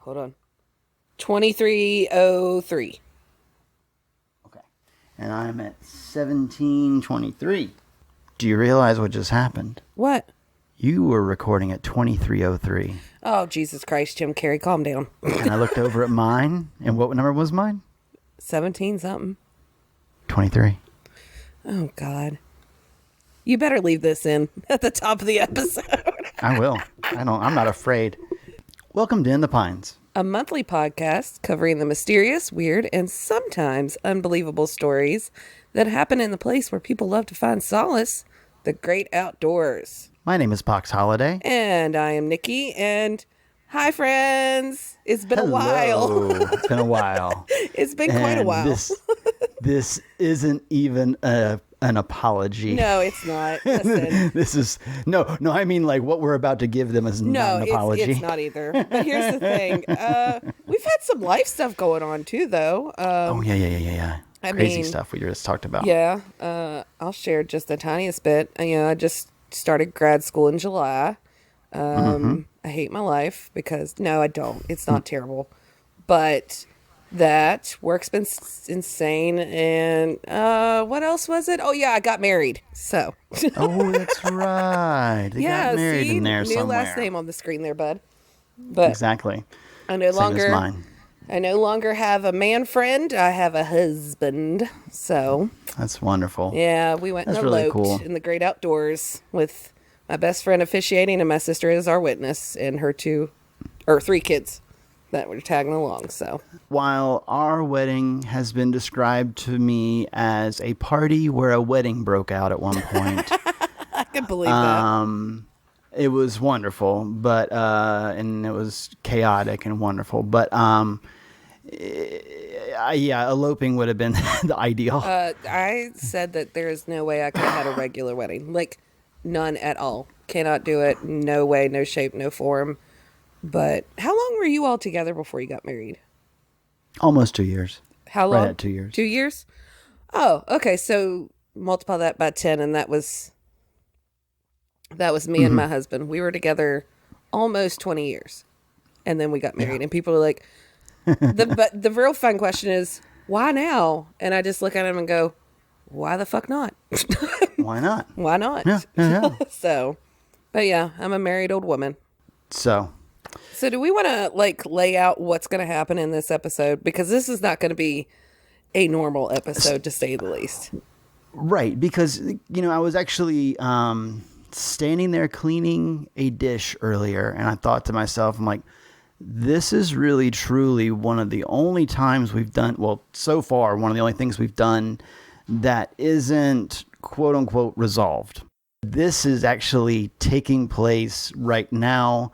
Hold on. 2303. Okay. And I'm at 1723. Do you realize what just happened? What? You were recording at 2303. Oh, Jesus Christ, Jim Carrey, calm down. And I looked over at mine, and what number was mine? 17 something. 23. Oh, God. You better leave this in at the top of the episode. I will. I'm not afraid. Welcome to In the Pines. A monthly podcast covering the mysterious, weird, and sometimes unbelievable stories that happen in the place where people love to find solace, the great outdoors. My name is Pox Holiday. And I am Nikki, and hi, friends. It's been a while. It's been a while. It's been quite a while. This isn't even an apology. No, it's not. Listen. This is no. I mean, like what we're about to give them is not an apology. It's not either. But here's the thing: we've had some life stuff going on too, though. Yeah. Crazy stuff we just talked about. Yeah, I'll share just the tiniest bit. I just started grad school in July. I hate my life because no, I don't. It's not terrible, but that work's been insane. And what else was it? Oh yeah, I got married. So. Oh, that's right. They got married in there somewhere. New last name on the screen there, bud. But exactly. I no Same longer. as mine. I no longer have a man friend. I have a husband. So. That's wonderful. Yeah, we went and eloped in the great outdoors with my best friend officiating and my sister is our witness and her three kids that were tagging along. So while our wedding has been described to me as a party where a wedding broke out at one point, I can believe that. It was wonderful, but and it was chaotic and wonderful, but eloping would have been the ideal. I said that there is no way I could have had a regular wedding, like none at all. Cannot do it. No way, no shape, no form. But how long were you all together before you got married? Almost 2 years. How long? Right at 2 years. 2 years? Oh, okay. So multiply that by 10, and that was me and my husband. We were together almost 20 years, and then we got married. Yeah. And people are like, but the real fun question is, why now? And I just look at him and go, why the fuck not? Why not? Why not? Yeah. So, but yeah, I'm a married old woman. So do we want to lay out what's going to happen in this episode? Because this is not going to be a normal episode, to say the least. Right. Because, I was actually standing there cleaning a dish earlier, and I thought to myself, I'm like, this is really, truly one of the only times we've done, well, so far, one of the only things we've done that isn't quote unquote resolved. This is actually taking place right now.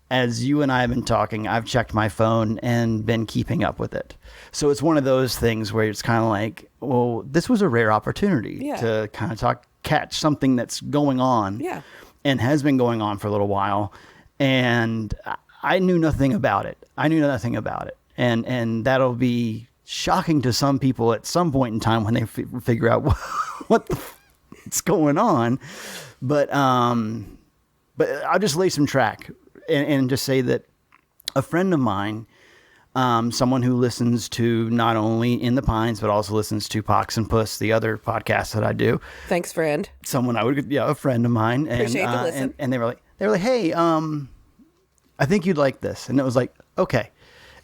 As you and I have been talking, I've checked my phone and been keeping up with it. So it's one of those things where it's kind of like, well, this was a rare opportunity to kind of catch something that's going on and has been going on for a little while. And I knew nothing about it. And that'll be shocking to some people at some point in time when they figure out what's going on. But I'll just lay some track. And just say that a friend of mine, someone who listens to not only In the Pines, but also listens to Pox and Puss, the other podcast that I do. Thanks, friend. A friend of mine. Appreciate the listen. And they were like, hey, I think you'd like this. And it was like, okay.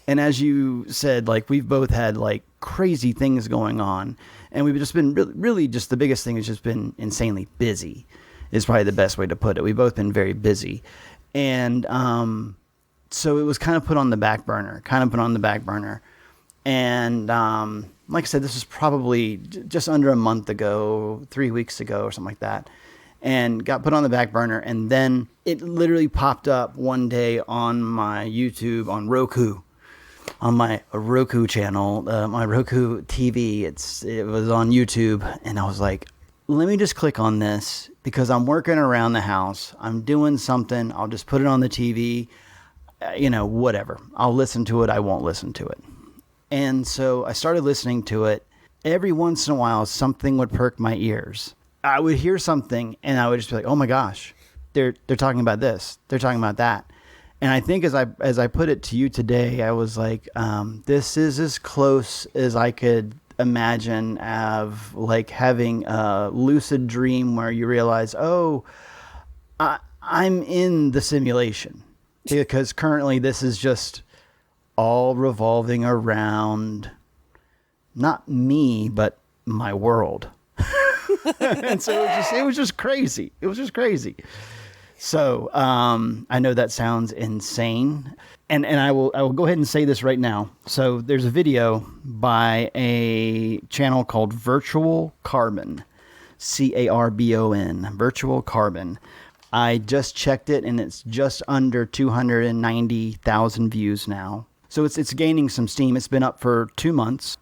And as you said, we've both had crazy things going on, and we've just been really just the biggest thing has just been insanely busy is probably the best way to put it. We've both been very busy. And so it was kind of put on the back burner. And like I said, this was probably just under a month ago, 3 weeks ago or something like that, and got put on the back burner. And then it literally popped up one day on my YouTube, on Roku, on my Roku channel, my Roku TV. It was on YouTube, and I was like, let me just click on this because I'm working around the house. I'm doing something. I'll just put it on the TV, whatever. I'll listen to it. I won't listen to it. And so I started listening to it. Every once in a while, something would perk my ears. I would hear something and I would just be like, oh my gosh, they're talking about this. They're talking about that. And I think as I put it to you today, I was like, this is as close as I could imagine of like having a lucid dream where you realize, oh, I'm in the simulation, because currently this is just all revolving around not me, but my world. And so it was just crazy. It was just crazy. So I know that sounds insane, and I will go ahead and say this right now. So there's a video by a channel called Virtual Carbon, Carbon, Virtual Carbon. I just checked it, and it's just under 290,000 views now. So it's gaining some steam. It's been up for 2 months,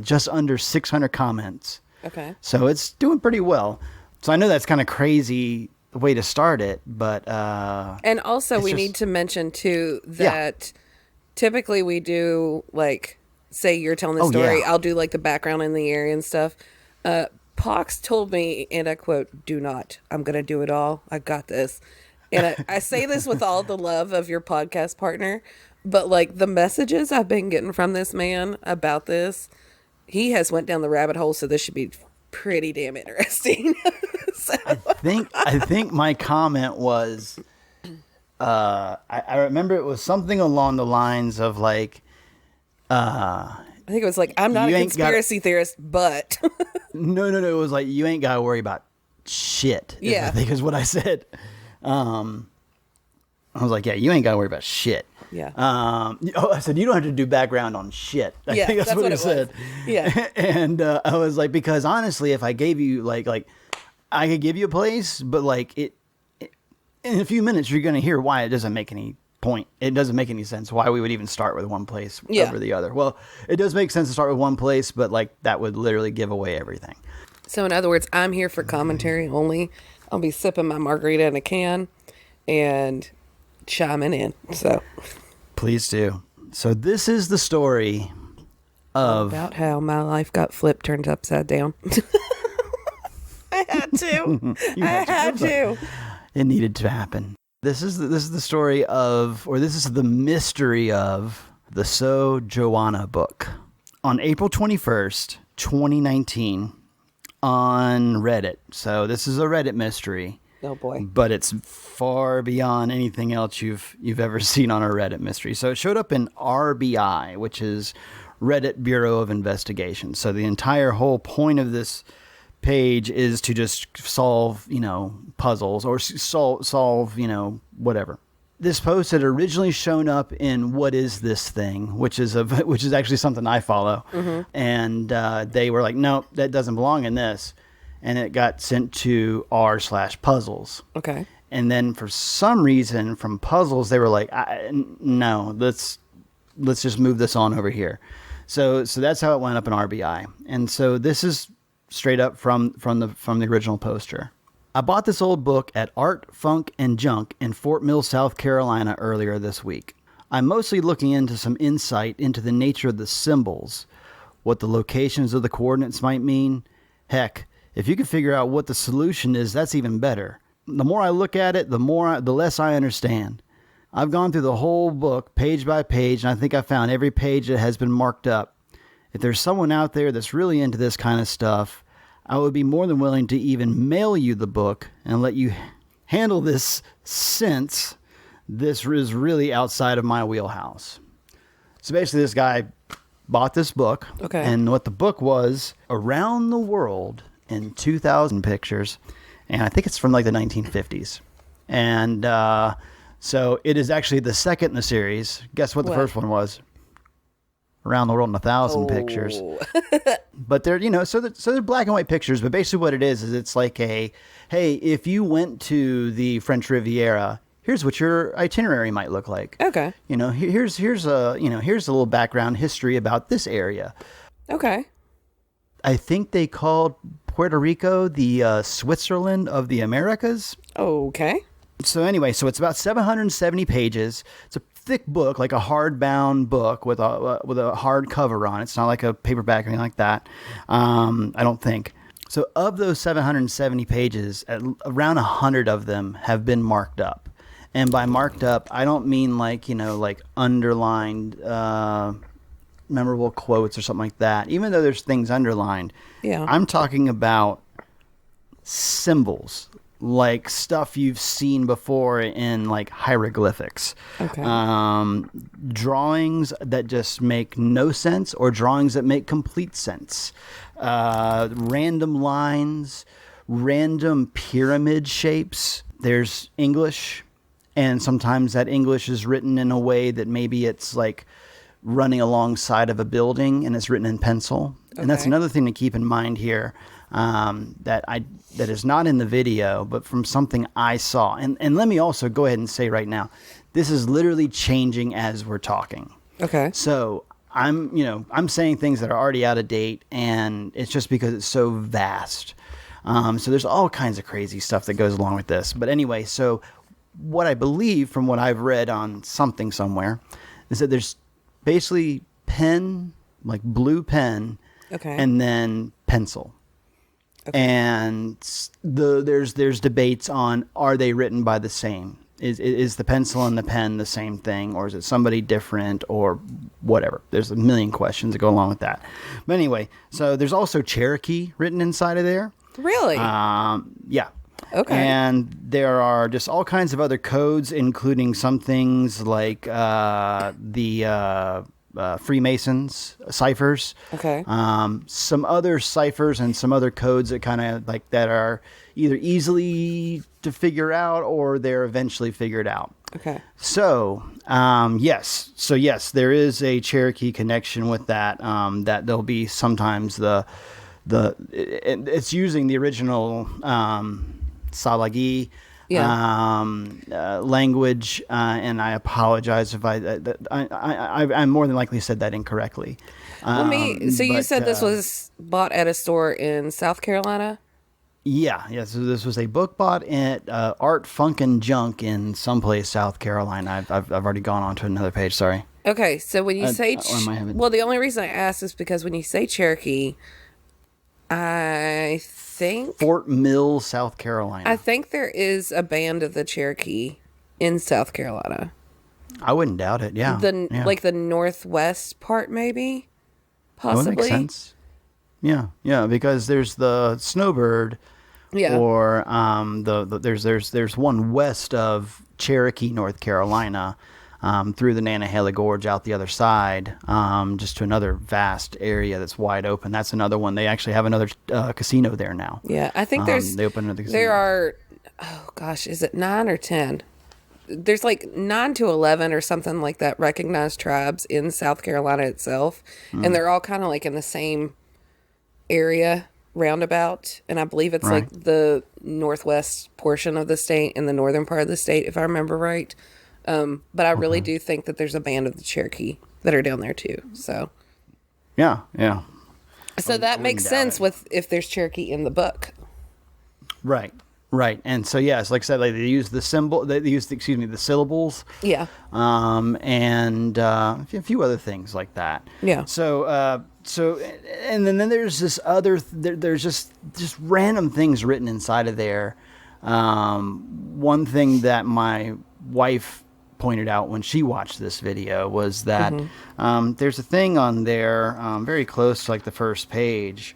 just under 600 comments. Okay. So it's doing pretty well. So I know that's kind of crazy way to start it, but and also we need to mention too that typically we do, like, say you're telling the story, I'll do like the background in the area and stuff. Pox told me, and I quote, "Do not. I'm gonna do it all. I got this." And I say this with all the love of your podcast partner, but like the messages I've been getting from this man about this, he has went down the rabbit hole. So this should be pretty damn interesting. So. I think my comment was, I remember it was something along the lines of like, I think it was like, I'm not a conspiracy theorist, but no, it was like, you ain't got to worry about shit. I think is what I said. I was like, yeah, you ain't got to worry about shit. Yeah. I said, you don't have to do background on shit. I think that's what I said. Yeah. And I was like, because honestly, if I gave you like I could give you a place, but like it in a few minutes, you're going to hear why it doesn't make any point. It doesn't make any sense why we would even start with one place over the other. Well, it does make sense to start with one place, but like that would literally give away everything. So in other words, I'm here for commentary only. I'll be sipping my margarita in a can and chiming in. So please do. So this is the story of about how my life got flipped, turned upside down. I had to. I had to. It needed to happen. This is the story of, or this is the mystery of the So Joana book. On April 21st, 2019, on Reddit. So this is a Reddit mystery. Oh boy. But it's far beyond anything else you've ever seen on a Reddit mystery. So it showed up in RBI, which is Reddit Bureau of Investigation. So the entire whole point of this page is to just solve, puzzles or solve, whatever. This post had originally shown up in What Is This Thing, which is actually something I follow. Mm-hmm. And they were like, no, that doesn't belong in this. And it got sent to r/puzzles. Okay. And then for some reason from puzzles, they were like, no, let's just move this on over here. So that's how it went up in RBI. And so this is straight up from the original poster. I bought this old book at Art, Funk, and Junk in Fort Mill, South Carolina earlier this week. I'm mostly looking into some insight into the nature of the symbols, what the locations of the coordinates might mean. Heck, if you can figure out what the solution is, that's even better. The more I look at it, the less I understand. I've gone through the whole book, page by page, and I think I found every page that has been marked up. If there's someone out there that's really into this kind of stuff, I would be more than willing to even mail you the book and let you handle this, since this is really outside of my wheelhouse. So basically this guy bought this book. Okay. And what the book was, Around the World in 2,000 Pictures. And I think it's from like the 1950s. And so it is actually the second in the series. Guess what the first one was? Around the World in 1,000 Pictures. But they're, so they're black and white pictures, but basically what it is it's like hey, if you went to the French Riviera, here's what your itinerary might look like. Okay. Here's a little background history about this area. Okay. I think they called Puerto Rico the Switzerland of the Americas. Okay. So anyway, so it's about 770 pages. It's a thick book, like a hardbound book with a hard cover on it. It's not like a paperback or anything like that. I don't think. So of those 770 pages, around 100 of them have been marked up. And by marked up, I don't mean like, like underlined memorable quotes or something like that. Even though there's things underlined, Yeah. I'm talking about symbols, like stuff you've seen before in like hieroglyphics. Okay. Drawings that just make no sense or drawings that make complete sense. Random lines, random pyramid shapes. There's English, and sometimes that English is written in a way that maybe it's like running alongside of a building and it's written in pencil. Okay. And that's another thing to keep in mind here, that is not in the video, but from something I saw. And let me also go ahead and say right now, this is literally changing as we're talking. Okay. So I'm saying things that are already out of date, and it's just because it's so vast. So there's all kinds of crazy stuff that goes along with this. But anyway, so what I believe from what I've read on something somewhere is that there's basically pen, like blue pen, okay, and then pencil. Okay. And there's debates on, are they written by the same? Is the pencil and the pen the same thing, or is it somebody different, or whatever? There's a million questions that go along with that. But anyway, so there's also Cherokee written inside of there. Really? Yeah. Okay. And there are just all kinds of other codes, including some things like the Freemasons ciphers. Okay. Some other ciphers and some other codes that kind of like that are either easily to figure out or they're eventually figured out. Okay. So, yes. So, yes, there is a Cherokee connection with that. That there'll be sometimes it's using the original Salagi language, and I apologize if I more than likely said that incorrectly. So you said this was bought at a store in South Carolina? Yeah. So this was a book bought at Art Funk and Junk in someplace South Carolina. I've already gone on to another page. Sorry. Okay, so when you say well, the only reason I asked is because when you say Cherokee, I think Fort Mill, South Carolina. I think there is a band of the Cherokee in South Carolina. I wouldn't doubt it. Yeah. Like the northwest part, maybe, possibly. That makes sense. Yeah, because there's the Snowbird. Yeah. Or there's one west of Cherokee, North Carolina, through the Nantahala Gorge out the other side, just to another vast area that's wide open. That's another one. They actually have another casino there now. Yeah, I think they opened another casino. There are, oh gosh, is it 9 or 10? There's like 9 to 11 or something like that recognized tribes in South Carolina itself, and they're all kind of like in the same area roundabout, and I believe it's like the northwest portion of the state and the northern part of the state, if I remember right. But I really do think that there's a band of the Cherokee that are down there too. So yeah. So that makes sense with if there's Cherokee in the book. Right. And so yes, like I said, like they use the syllables. Yeah. And a few other things like that. Yeah. So and then there's this other there's just random things written inside of there. One thing that my wife pointed out when she watched this video was that there's a thing on there very close to like the first page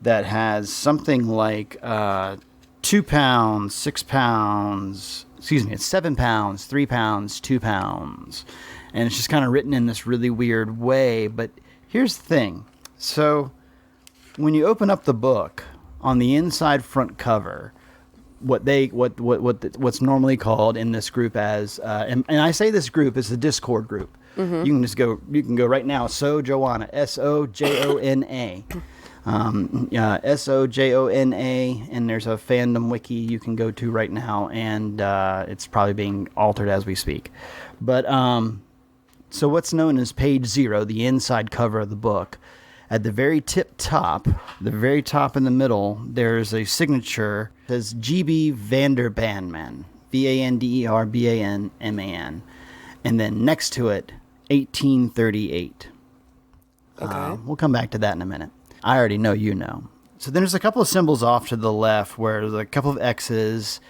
that has something like 2 pounds, 6 pounds, it's 7 pounds, 3 pounds, 2 pounds. And it's just kind of written in this really weird way. But here's the thing. So when you open up the book, on the inside front cover, what's normally called in this group as, and I say this group is the Discord group. You can go right now, So Joana, SOJONA. SOJONA, and there's a fandom wiki you can go to right now, and it's probably being altered as we speak. But so what's known as page 0, the inside cover of the book, at the very top in the middle, there's a signature that says GB Vanderbanman, VANDERBANMAN, and then next to it, 1838. Okay. We'll come back to that in a minute. I already know you know. So then there's a couple of symbols off to the left where there's a couple of X's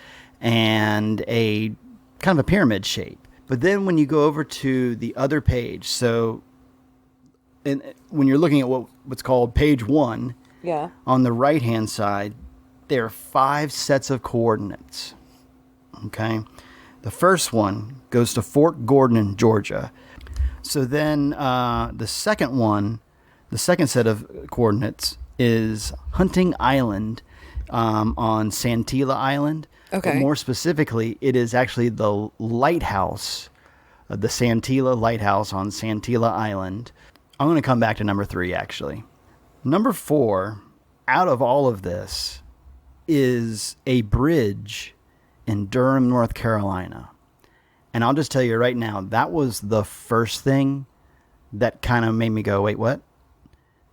and a kind of a pyramid shape. But then when you go over to the other page, so when you're looking at what's called page 1, Yeah. on the right-hand side, there are 5 sets of coordinates. Okay? The first one goes to Fort Gordon, Georgia. So then the second set of coordinates is Hunting Island on Santilla Island. Okay. But more specifically, it is actually the lighthouse, the Santilla Lighthouse on Santilla Island. I'm going to come back to number 3, actually. Number 4, out of all of this, is a bridge in Durham, North Carolina. And I'll just tell you right now, that was the first thing that kind of made me go, wait, what?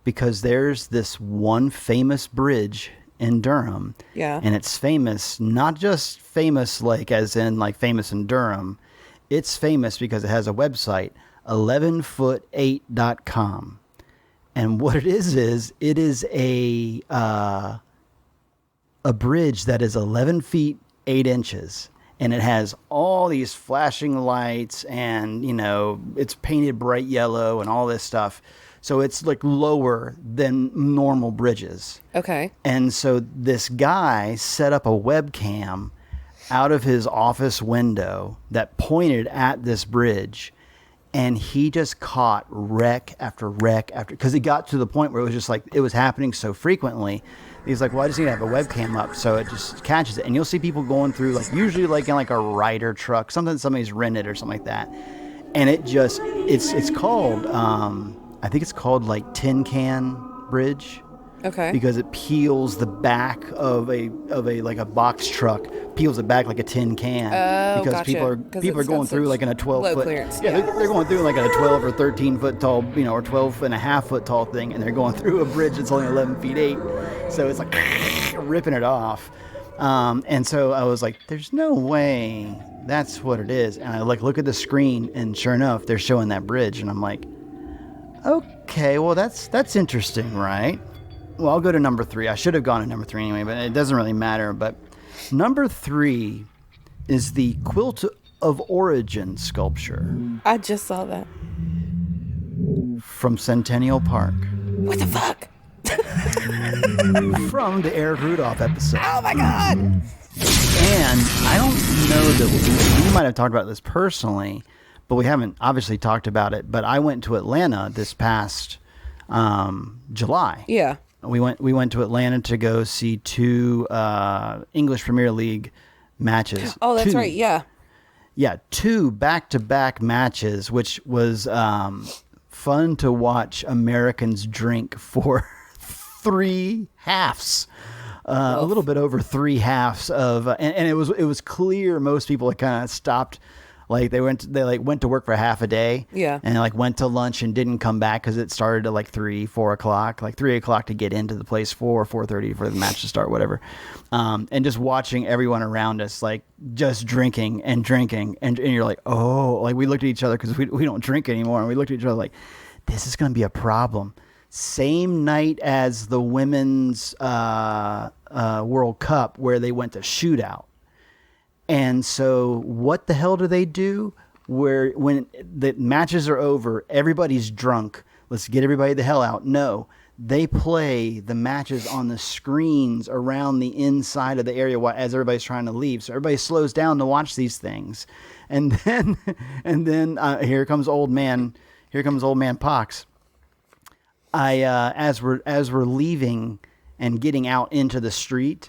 Because there's this one famous bridge in Durham. Yeah. And it's famous, not just famous like as in like famous in Durham. It's famous because it has a website, 11foot8.com. And what it is it is a bridge that is 11 feet 8 inches. And it has all these flashing lights and, you know, it's painted bright yellow and all this stuff. So it's like lower than normal bridges. Okay. And so this guy set up a webcam out of his office window that pointed at this bridge. And he just caught wreck after wreck after, because it got to the point where it was just like, it was happening so frequently. He's like, well, I just need to have a webcam up so it just catches it. And you'll see people going through, like, usually like in like a Ryder truck, something somebody's rented or something like that. And it just, it's called, I think it's called like Tin Can Bridge. Okay. Because it peels the back of a like a box truck, peels it back like a tin can. Oh, because gotcha. people are going through like in a 12-foot clearance. Yeah, they're going through like in a 12 or 13 foot tall, you know, or 12 and a half foot tall thing, and they're going through a bridge that's only 11 feet 8. So it's like ripping it off. And so I was like, there's no way that's what it is. And I like look at the screen, and sure enough, they're showing that bridge, and I'm like, okay, well that's interesting, right? Well, I'll go to number 3. I should have gone to number 3 anyway, but it doesn't really matter. But number 3 is the Quilt of Origin sculpture. I just saw that. From Centennial Park. What the fuck? From the Eric Rudolph episode. Oh my god! And I don't know that we might have talked about this personally, but we haven't obviously talked about it. But I went to Atlanta this past July. Yeah. We went to Atlanta to go see 2 English Premier League matches. Oh, that's right. Yeah. Yeah, 2 back-to-back matches, which was fun to watch Americans drink for 3 halves. A little bit over 3 halves of, and it was clear most people had kind of stopped. Like they went to work for half a day. Yeah. And like went to lunch and didn't come back because it started at like 3, 4 o'clock, like 3 o'clock to get into the place, 4:30 for the match to start, whatever. And just watching everyone around us, like just drinking, and you're like, oh, like we looked at each other because we don't drink anymore. And we looked at each other like, this is going to be a problem. Same night as the women's World Cup where they went to shootout. And so what the hell do they do? When the matches are over, everybody's drunk. Let's get everybody the hell out. No, they play the matches on the screens around the inside of the area as everybody's trying to leave. So everybody slows down to watch these things. And then here comes old man Pox. As we're leaving and getting out into the street,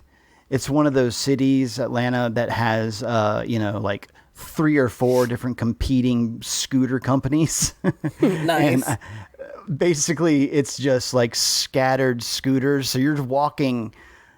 it's one of those cities, Atlanta, that has, like 3 or 4 different competing scooter companies. Nice. And basically, it's just like scattered scooters. So you're walking,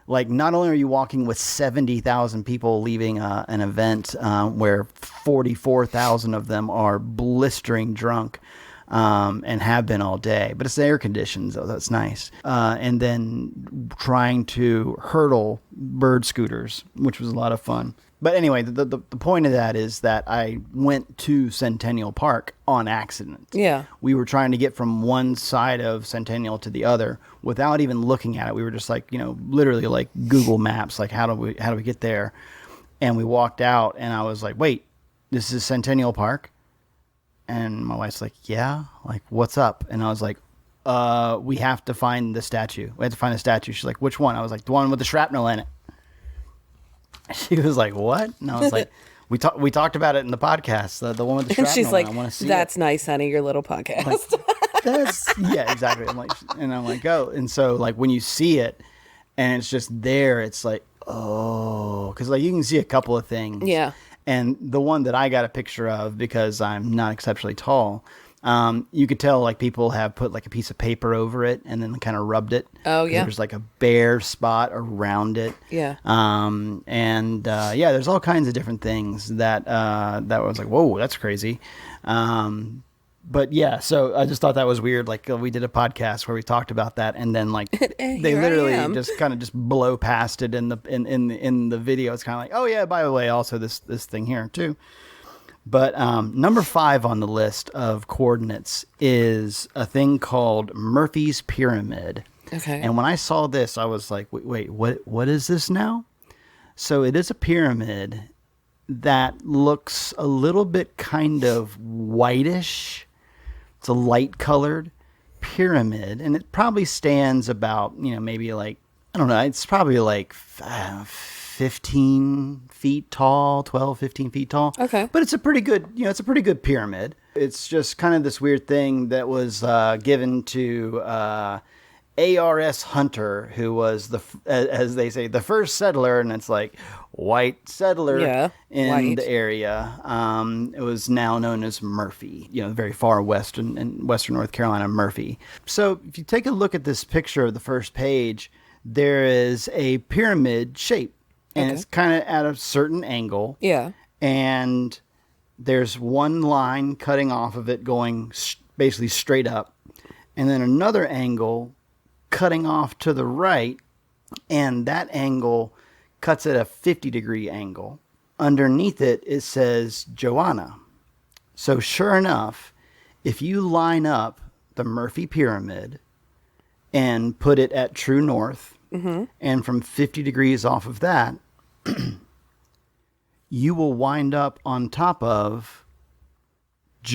like not only are you walking with 70,000 people leaving an event where 44,000 of them are blistering drunk. And have been all day, but it's air conditioned, so that's nice. And then trying to hurdle bird scooters, which was a lot of fun. But anyway, the point of that is that I went to Centennial Park on accident. Yeah. We were trying to get from one side of Centennial to the other without even looking at it. We were just like, literally like Google Maps, like how do we get there? And we walked out, and I was like, wait, this is Centennial Park. And my wife's like, yeah, like, what's up? And I was like, we have to find the statue. We have to find the statue. She's like, which one? I was like, the one with the shrapnel in it. She was like, what? And I was like, we talked about it in the podcast, the one with the shrapnel. And she's like, I want to see that's it. nice, honey, your little podcast. Like, yeah, exactly. I'm like, oh. And so, like, when you see it and it's just there, it's like, oh, because, like, you can see a couple of things. Yeah. And the one that I got a picture of, because I'm not exceptionally tall, you could tell, like, people have put, like, a piece of paper over it and then kind of rubbed it. Oh, yeah. There's, like, a bare spot around it. Yeah. Yeah, there's all kinds of different things that was like, whoa, that's crazy. But yeah, so I just thought that was weird. Like, we did a podcast where we talked about that, and then, like, they literally just kind of just blow past it in the video. It's kind of like, oh yeah, by the way, also this thing here too. But number 5 on the list of coordinates is a thing called Murphy's Pyramid. Okay. And when I saw this, I was like, wait, what is this now? So it is a pyramid that looks a little bit kind of whitish. It's a light colored pyramid, and it probably stands about, maybe like, I don't know, it's probably like 15 feet tall, 12, 15 feet tall. Okay. But it's a pretty good, it's a pretty good pyramid. It's just kind of this weird thing that was given to A.R.S. Hunter, who was as they say, the first settler, and it's like white settler in the area. It was now known as Murphy, very far west in western North Carolina, Murphy. So if you take a look at this picture of the first page, there is a pyramid shape, and it's kind of at a certain angle. Yeah. And there's one line cutting off of it going basically straight up, and then another angle cutting off to the right, and that angle cuts at a 50-degree angle. Underneath it, it says Joanna. So sure enough, if you line up the Murphy Pyramid and put it at true north, and from 50 degrees off of that, you will wind up on top of,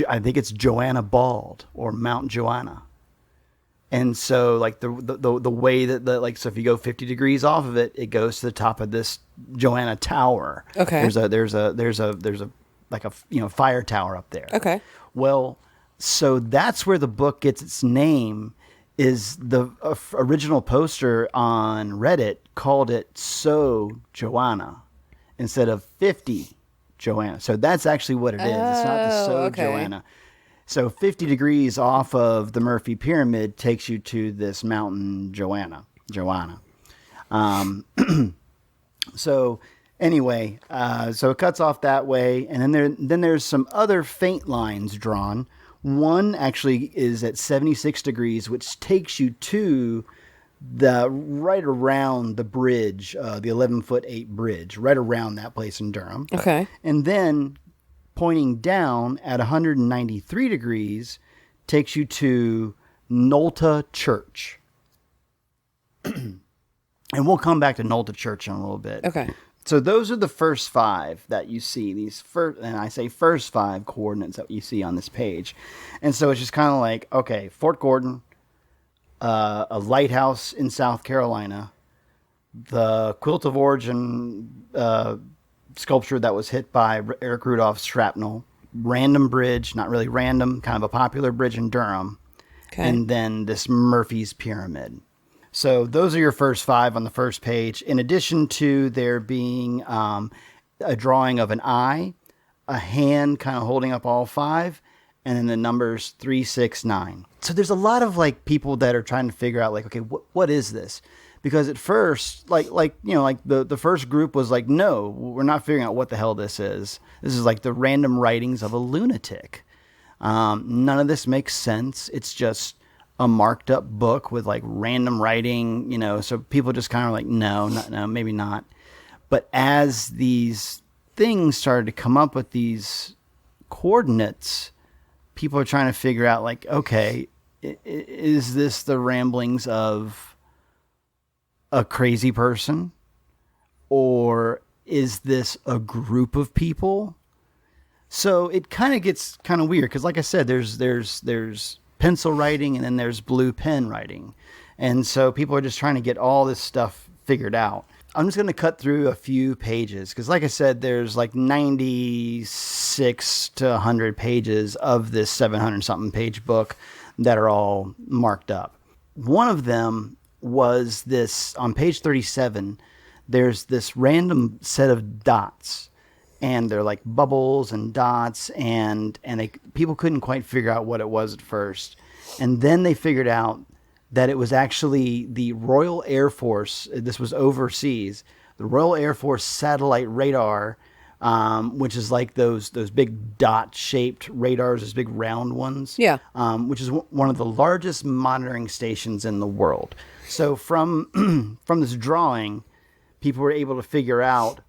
I think it's Joanna Bald or Mount Joanna. And so, like, the way that so if you go 50 degrees off of it, it goes to the top of this Joanna Tower. Okay. There's a like a fire tower up there. Okay. Well, so that's where the book gets its name. Is the original poster on Reddit called it So Joana instead of 50 Joanna. So that's actually what it is. It's not the So Joanna. So 50 degrees off of the Murphy Pyramid takes you to this mountain, Joanna. So anyway, so it cuts off that way, and then there's some other faint lines drawn. One actually is at 76 degrees, which takes you to the right around the bridge, the 11'8" bridge, right around that place in Durham. Okay. And then pointing down at 193 degrees takes you to Nolta Church. And we'll come back to Nolta Church in a little bit. Okay. So those are the first 5 that you see. And I say first 5 coordinates that you see on this page. And so it's just kind of like, okay, Fort Gordon, a lighthouse in South Carolina, the Quilt of Origin sculpture that was hit by Eric Rudolph's shrapnel, random bridge, not really random, kind of a popular bridge in Durham, and then this Murphy's Pyramid. So those are your first 5 on the first page, in addition to there being a drawing of an eye, a hand kind of holding up all 5, and then the numbers 3, 6, 9. So there's a lot of like people that are trying to figure out like, okay, what is this? Because at first, the first group was like, no, we're not figuring out what the hell this is. This is like the random writings of a lunatic. None of this makes sense. It's just a marked up book with like random writing, so people just kind of like, no, maybe not. But as these things started to come up with these coordinates, people are trying to figure out like, okay, is this the ramblings of a crazy person, or is this a group of people? So it kind of gets kind of weird because, like I said, there's pencil writing and then there's blue pen writing, and so people are just trying to get all this stuff figured out. I'm just going to cut through a few pages because, like I said, there's like 96 to 100 pages of this 700 something page book that are all marked up. One of them was this on page 37. There's this random set of dots. And they're like bubbles and dots, and people couldn't quite figure out what it was at first. And then they figured out that it was actually the Royal Air Force. This was overseas. The Royal Air Force satellite radar, which is like those big dot-shaped radars, those big round ones. Yeah. Which is one of the largest monitoring stations in the world. So from this drawing, people were able to figure out,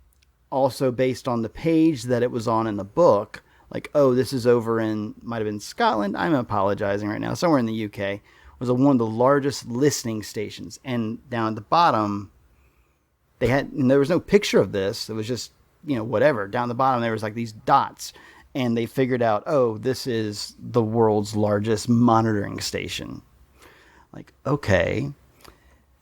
also based on the page that it was on in the book, like, oh, this is over in, might have been Scotland, I'm apologizing right now, somewhere in the UK, was one of the largest listening stations. And down at the bottom, there was no picture of this, it was just, whatever. Down the bottom, there was like these dots, and they figured out, oh, this is the world's largest monitoring station. Like, okay.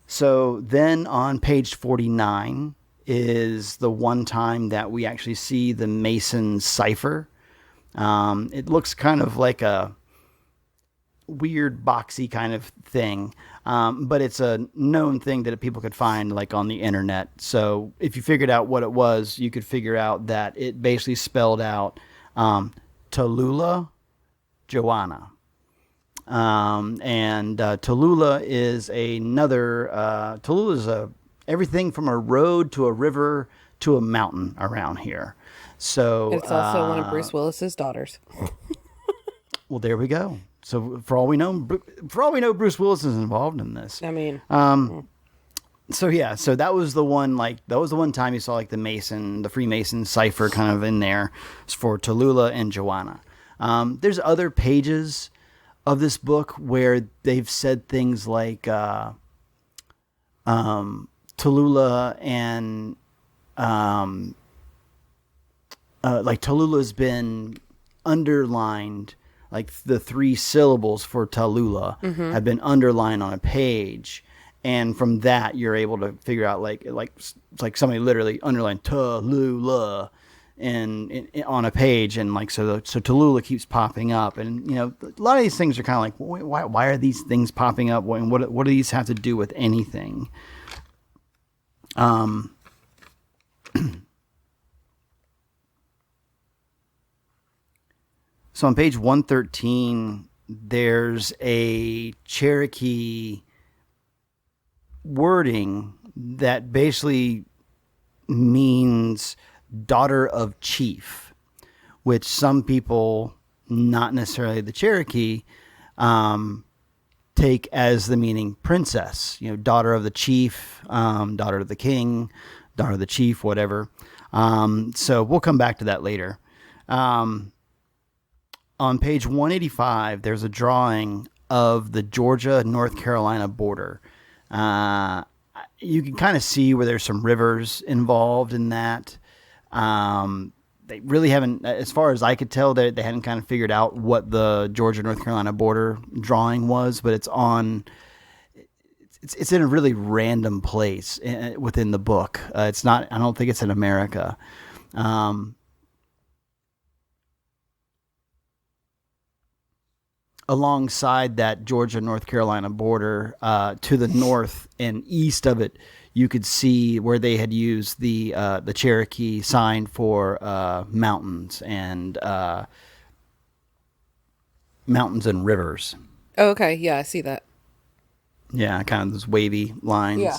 So then on page 49, is the one time that we actually see the Mason cipher. It looks kind of like a weird boxy kind of thing, but it's a known thing that people could find like on the internet. So if you figured out what it was, you could figure out that it basically spelled out Tallulah Joana. And Tallulah is another, Tallulah is everything from a road to a river to a mountain around here. So it's also one of Bruce Willis's daughters. Well, there we go. So for all we know, Bruce Willis is involved in this. I mean, so yeah, so that was the one. That was the one time you saw like the Freemason cipher kind of in there for Tallulah and Joanna. There's other pages of this book where they've said things like Tallulah and like Tallulah's been underlined, like the 3 syllables for Tallulah have been underlined on a page, and from that you're able to figure out like it's like somebody literally underlined Tallulah and on a page, and like so Tallulah keeps popping up, and a lot of these things are kind of like, why are these things popping up, and what do these have to do with anything? So on page 113, there's a Cherokee wording that basically means daughter of chief, which some people, not necessarily the Cherokee, take as the meaning princess, daughter of the chief, daughter of the king, daughter of the chief, whatever. So we'll come back to that later. On page 185, there's a drawing of the Georgia-North Carolina border. You can kind of see where there's some rivers involved in that. They really haven't, as far as I could tell, they hadn't kind of figured out what the Georgia-North Carolina border drawing was, but it's in a really random place within the book. It's not, I don't think it's in America. Alongside that Georgia-North Carolina border, to the north and east of it, you could see where they had used the Cherokee sign for mountains and rivers. oh, okay. Yeah, I see that. Yeah, kind of those wavy lines. Yeah.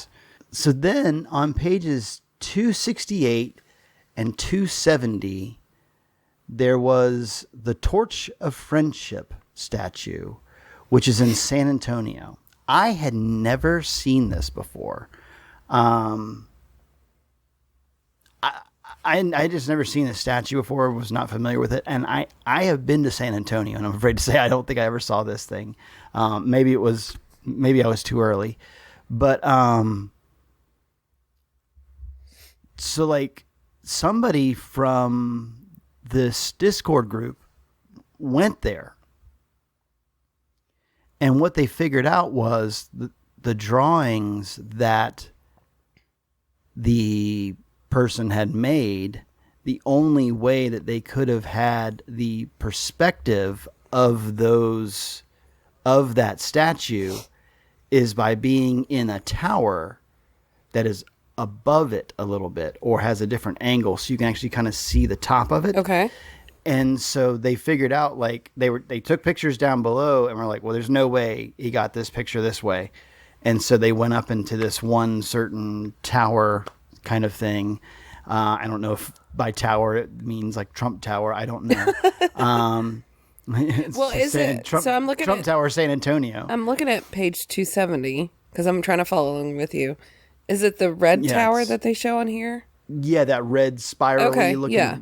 So then on pages 268 and 270, there was the Torch of Friendship statue, which is in San Antonio. I had never seen this before. I just never seen this statue before, was not familiar with it, and I have been to San Antonio, and I'm afraid to say I don't think I ever saw this thing. Maybe I was too early, but so like somebody from this Discord group went there. And what they figured out was the drawings that the person had made, the only way that they could have had the perspective of that statue is by being in a tower that is above it a little bit or has a different angle, so you can actually kind of see the top of it. Okay. And so they figured out, like, they took pictures down below and were like, well, there's no way he got this picture this way. And so they went up into this one certain tower kind of thing. I don't know if by tower it means like Trump Tower. I don't know. Well, is it? Trump, So I'm looking Trump at Tower, San Antonio. I'm looking at page 270 because I'm trying to follow along with you. Is it the red tower that they show on here? Yeah, that red spirally looking. Yeah.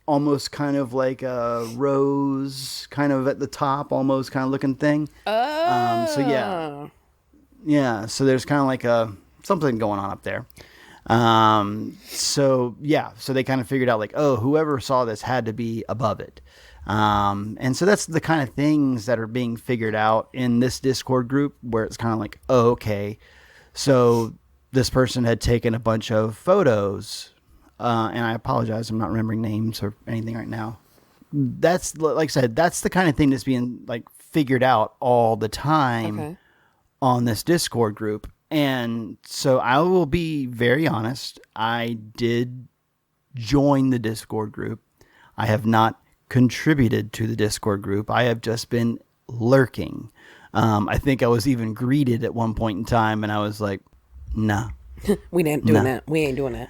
Almost kind of like a rose, kind of at the top, almost kind of looking thing. Oh. So yeah. So there's kind of like something going on up there. So they kind of figured out like, oh, whoever saw this had to be above it. And so that's the kind of things that are being figured out in this Discord group, where it's kind of like, oh, okay, so this person had taken a bunch of photos. And I apologize, I'm not remembering names or anything right now. That's, like I said, that's the kind of thing that's being like figured out all the time on this Discord group. And so I will be very honest. I did join the Discord group. I have not contributed to the Discord group. I have just been lurking. I think I was even greeted at one point in time, and I was like, nah. We ain't doing that. We ain't doing that.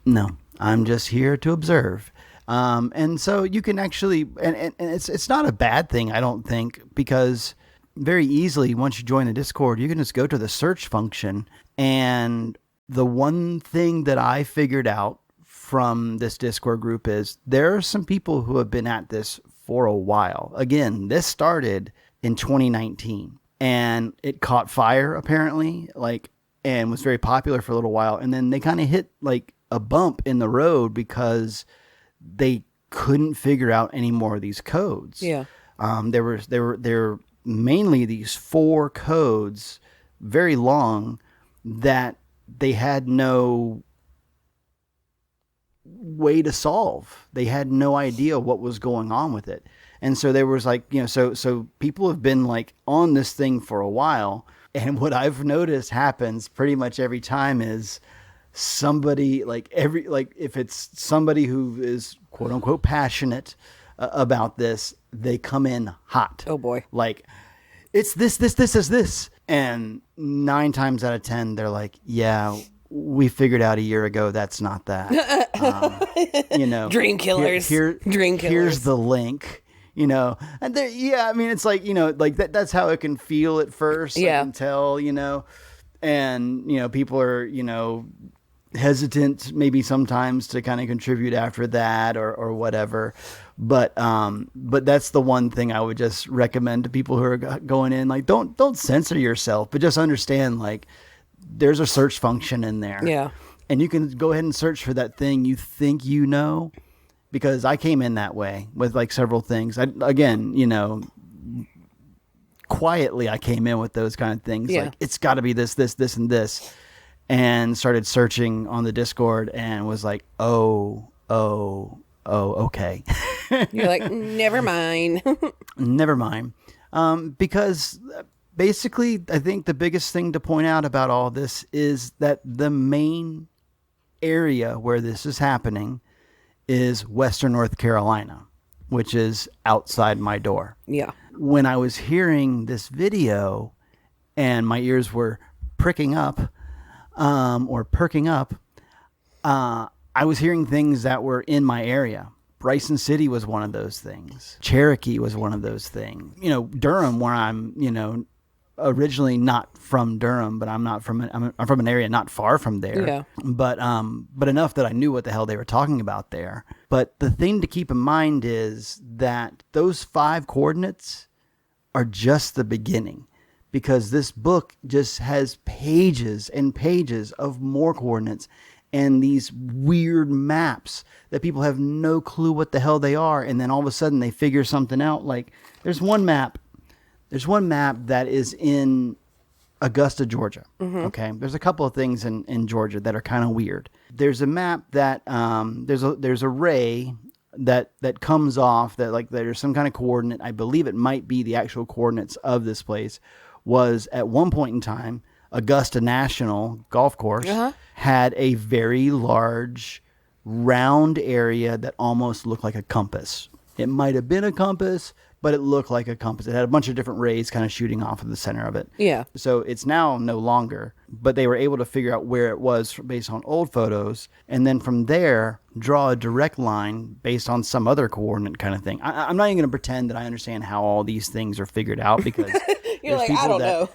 No, I'm just here to observe. And so you can actually, and it's not a bad thing, I don't think, because very easily, once you join the Discord, you can just go to the search function. And the one thing that I figured out from this Discord group is there are some people who have been at this for a while. Again, this started in 2019 and it caught fire apparently, and was very popular for a little while. And then they kind of hit like a bump in the road because they couldn't figure out any more of these codes. Yeah. There were mainly these 4 codes, very long, that they had no way to solve. They had no idea what was going on with it. And so there was like, so people have been like on this thing for a while. And what I've noticed happens pretty much every time is somebody if it's somebody who is quote unquote passionate about this, they come in hot. Oh boy. Like, it's this is this. And 9 times out of 10, they're like, yeah, we figured out a year ago that's not that. Dream killers. Dream killers. Here's the link. And it's like, like that's how it can feel at first. Yeah. I can tell, and, people are, hesitant maybe sometimes to kind of contribute after that or whatever. But that's the one thing I would just recommend to people who are going in, like, don't censor yourself, but just understand, like, there's a search function in there. Yeah. And you can go ahead and search for that thing you think because I came in that way with like several things. Quietly I came in with those kind of things. Yeah. Like, it's got to be this, and this. And started searching on the Discord and was like, oh, okay. You're like, never mind. Never mind. Because basically, I think the biggest thing to point out about all this is that the main area where this is happening is Western North Carolina, which is outside my door. Yeah. When I was hearing this video and my ears were pricking up, or perking up, I was hearing things that were in my area. Bryson City was one of those things. Cherokee was one of those things. Durham, where I'm, originally not from Durham, but I'm from an area not far from there. Yeah. But enough that I knew what the hell they were talking about there. But the thing to keep in mind is that those 5 coordinates are just the beginning. Because this book just has pages and pages of more coordinates and these weird maps that people have no clue what the hell they are. And then all of a sudden they figure something out. Like there's one map that is in Augusta, Georgia. Okay. There's a couple of things in Georgia that are kind of weird. There's a map that, there's a ray that comes off that like there's some kind of coordinate. I believe it might be the actual coordinates of this place. Was at one point in time, Augusta National Golf Course had a very large round area that almost looked like a compass. It might have been a compass, but it looked like a compass. It had a bunch of different rays kind of shooting off of the center of it. Yeah. So it's now no longer, but they were able to figure out where it was based on old photos. And then from there, draw a direct line based on some other coordinate kind of thing. I'm not even going to pretend that I understand how all these things are figured out because you're like, I don't know.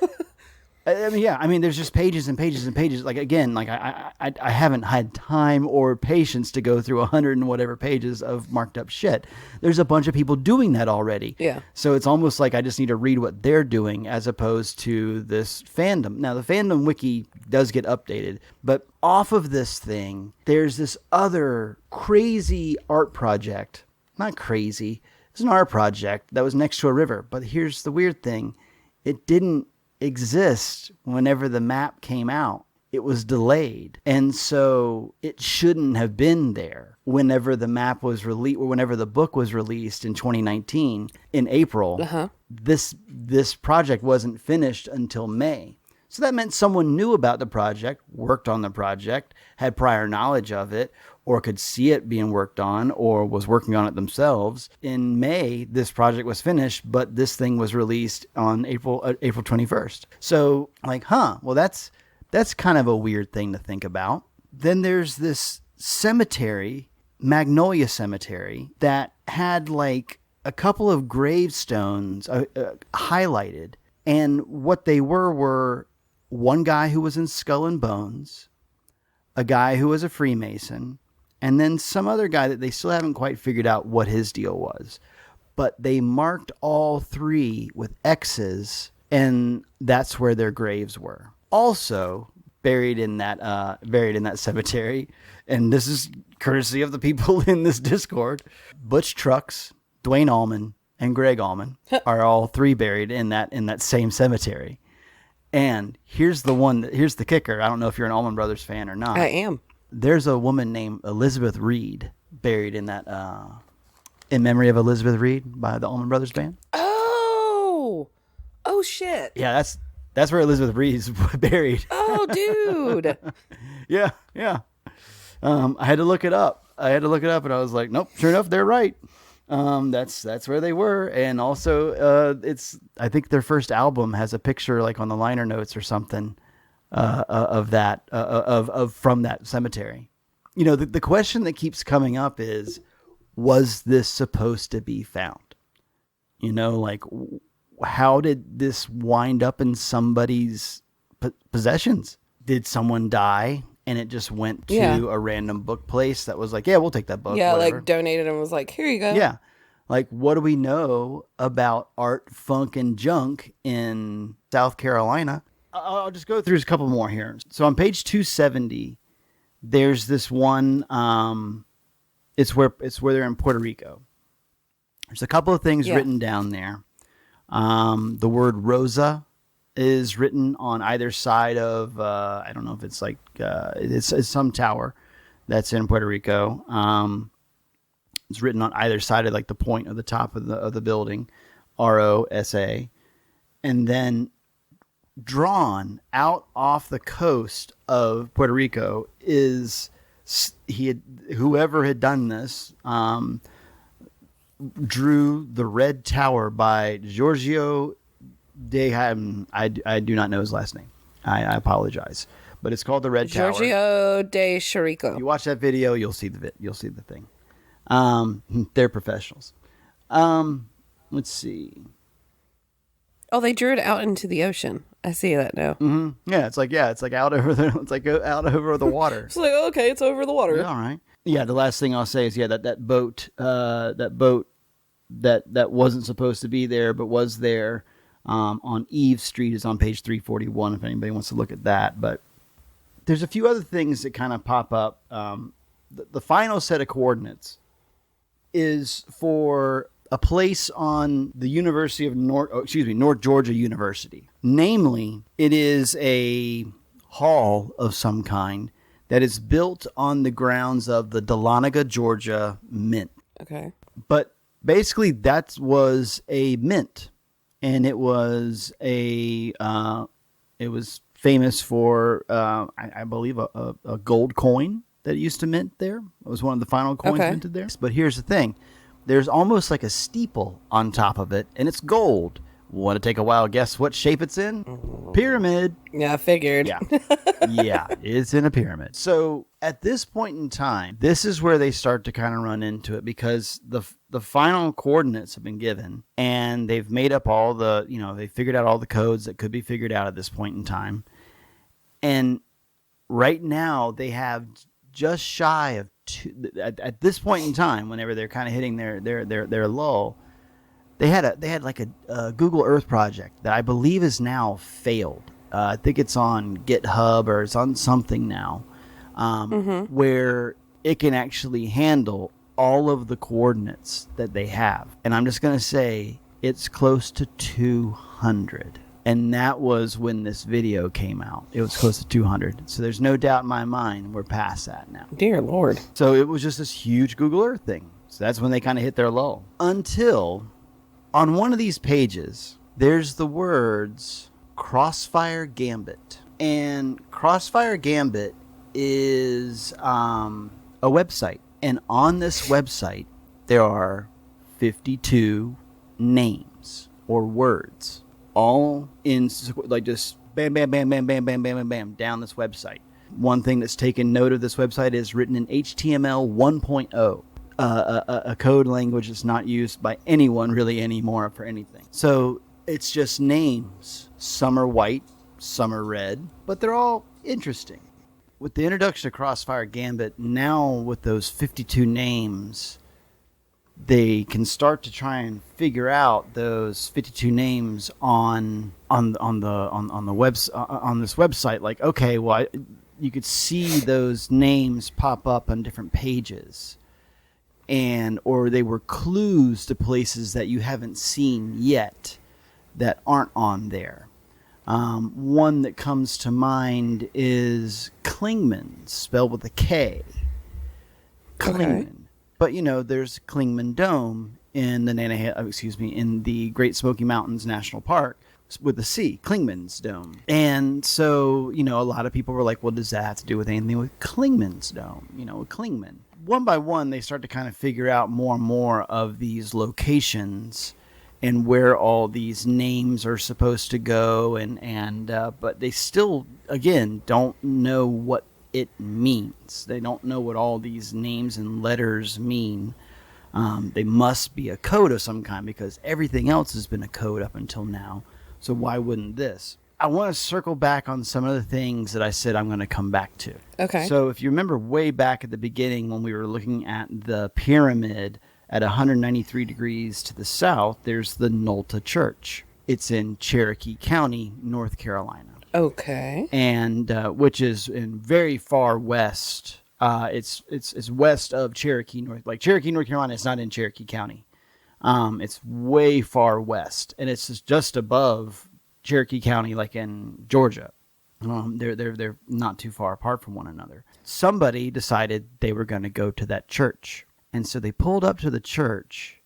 I mean, yeah. I mean, there's just pages and pages and pages. Like again, like I haven't had time or patience to go through 100 and whatever pages of marked up shit. There's a bunch of people doing that already. Yeah. So it's almost like I just need to read what they're doing as opposed to this fandom. Now the fandom wiki does get updated, but off of this thing, there's this other crazy art project. Not crazy. It's an art project that was next to a river. But here's the weird thing: it didn't exist whenever the map came out. It was delayed, and so it shouldn't have been there whenever the map was released, or whenever the book was released in 2019 in April. This project wasn't finished until May, so that meant someone knew about the project, worked on the project, had prior knowledge of it, or could see it being worked on, or was working on it themselves. In May, this project was finished, but this thing was released on April 21st. So, like, well, that's kind of a weird thing to think about. Then there's this cemetery, Magnolia Cemetery, that had like a couple of gravestones highlighted, and what they were one guy who was in Skull and Bones, a guy who was a Freemason, and then some other guy that they still haven't quite figured out what his deal was. But they marked all three with X's, and that's where their graves were. Also buried in that cemetery, and this is courtesy of the people in this Discord, Butch Trucks, Dwayne Allman, and Greg Allman are all three buried in that same cemetery. And here's the kicker. I don't know if you're an Allman Brothers fan or not. I am. There's a woman named Elizabeth Reed buried in that, in memory of Elizabeth Reed by the Allman Brothers Band. Oh shit. Yeah, that's where Elizabeth Reed is buried. Oh, dude. Yeah. I had to look it up. And I was like, nope, sure enough, they're right. That's where they were. And also, I think their first album has a picture like on the liner notes or something, from that cemetery. You know, the question that keeps coming up is, was this supposed to be found? You know, like, how did this wind up in somebody's possessions? Did someone die and it just went to a random book place that was like, yeah, we'll take that book. Yeah, whatever. like donated and was like, here you go. Yeah. Like, what do we know about art, funk, and junk in South Carolina? I'll just go through a couple more here. So on page 270, there's this one. It's where they're in Puerto Rico. There's a couple of things written down there. The word Rosa is written on either side of, I don't know if it's like, it's some tower that's in Puerto Rico. It's written on either side of like the point of the top of the building, ROSA. And then drawn out off the coast of Puerto Rico is whoever had done this, drew the Red Tower by Giorgio de I do not know his last name. I apologize, but it's called the Red Tower. Giorgio de Cherokee. If you watch that video, you'll see the thing. They're professionals. Let's see. Oh, they drew it out into the ocean. I see that now. Mm-hmm. Yeah, it's like out over the water. It's like, okay, it's over the water. Yeah, all right. Yeah, the last thing I'll say is that boat that wasn't supposed to be there but was there on Eve Street is on page 341 if anybody wants to look at that. But there's a few other things that kind of pop up. The final set of coordinates is for a place on the University of North Georgia University. Namely, it is a hall of some kind that is built on the grounds of the Dahlonega, Georgia Mint. Okay. But basically, that was a mint, and it was famous for I believe a gold coin that it used to mint there. It was one of the final coins minted there. But here's the thing. There's almost like a steeple on top of it, and it's gold. Want to take a wild guess what shape it's in? Pyramid. Yeah, I figured. Yeah. Yeah, it's in a pyramid. So at this point in time, this is where they start to kind of run into it, because the final coordinates have been given, and they've made up all they figured out all the codes that could be figured out at this point in time. And right now they have just shy of at this point in time, whenever they're kind of hitting their lull, they had like a Google Earth project that I believe is now failed. I think it's on GitHub or it's on something now, where it can actually handle all of the coordinates that they have. And I'm just going to say it's close to 200. And that was when this video came out. It was close to 200. So there's no doubt in my mind we're past that now. Dear Lord. So it was just this huge Google Earth thing. So that's when they kind of hit their lull. Until on one of these pages, there's the words Crossfire Gambit. And Crossfire Gambit is a website. And on this website, there are 52 names or words, all in like just bam, bam, bam, bam, bam, bam, bam, bam, bam, down this website. One thing that's taken note of this website is written in HTML 1.0, a code language that's not used by anyone really anymore for anything. So it's just names. Some are white, some are red, but they're all interesting. With the introduction of Crossfire Gambit, now with those 52 names, they can start to try and figure out those 52 names on this website. Like, okay, well, you could see those names pop up on different pages, or they were clues to places that you haven't seen yet that aren't on there. One that comes to mind is Klingman, spelled with a K. Klingman. Okay. But there's Klingman Dome in the Great Smoky Mountains National Park with a C, Klingman's Dome. And so, a lot of people were like, well, does that have to do with anything with Klingman's Dome? With Klingman. One by one, they start to kind of figure out more and more of these locations and where all these names are supposed to go, but they still, again, don't know what it means. They don't know what all these names and letters mean. They must be a code of some kind, because everything else has been a code up until now. So why wouldn't this? I want to circle back on some of the things that I said I'm going to come back to. Okay. So if you remember way back at the beginning when we were looking at the pyramid at 193 degrees to the south, there's the Nolta Church. It's in Cherokee County, North Carolina. Okay. And which is in very far west. It's west of Cherokee, Cherokee, North Carolina. It's not in Cherokee County. It's way far west, and it's just above Cherokee County, like in Georgia. They're not too far apart from one another. Somebody decided they were going to go to that church. And so they pulled up to the church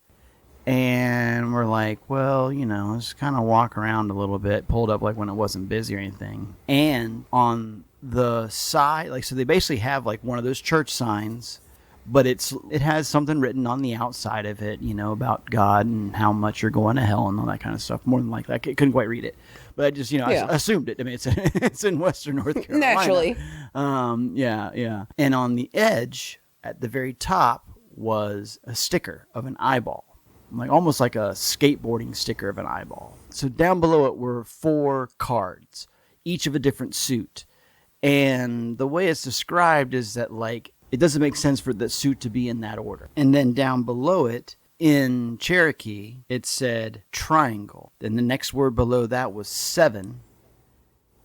and were like, well, let's kind of walk around a little bit. Pulled up like when it wasn't busy or anything. And on the side, so they basically have like one of those church signs, but it has something written on the outside of it, about God and how much you're going to hell and all that kind of stuff. More than likely, I couldn't quite read it, but I just, I assumed it. I mean, it's in Western North Carolina. Naturally. Yeah. And on the edge, at the very top, was a sticker of an eyeball, almost like a skateboarding sticker of an eyeball. So down below it were 4 cards, each of a different suit. And the way it's described is that it doesn't make sense for the suit to be in that order. And then down below it, in Cherokee, it said triangle. Then the next word below that was 7.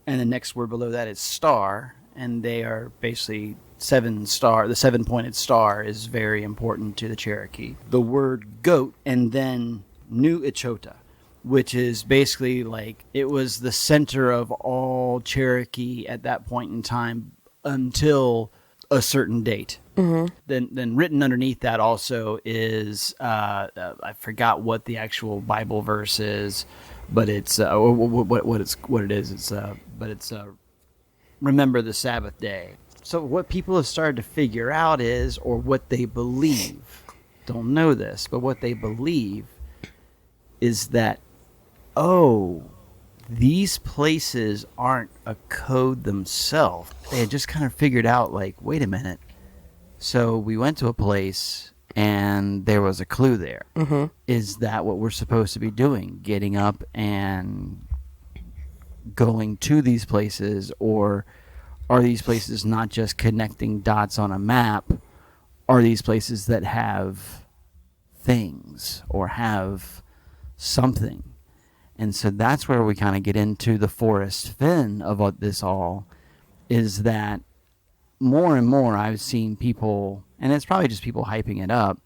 And the next word below that is star. and they are basically the 7-pointed star is very important to the Cherokee. The word goat, and then Nu Ichota, which is basically like it was the center of all Cherokee at that point in time until a certain date. Mm-hmm. Then written underneath that also is I forgot what the actual Bible verse is, but it's what it is. It's remember the Sabbath day. So what people have started to figure out is, or what they believe, don't know this, but what they believe is that, these places aren't a code themselves. They had just kind of figured out, like, wait a minute. So we went to a place and there was a clue there. Mm-hmm. Is that what we're supposed to be doing? Getting up and going to these places, or are these places not just connecting dots on a map? Are these places that have things or have something? And so that's where we kind of get into the Forrest Fenn of what this all is, that more and more I've seen people, and it's probably just people hyping it up,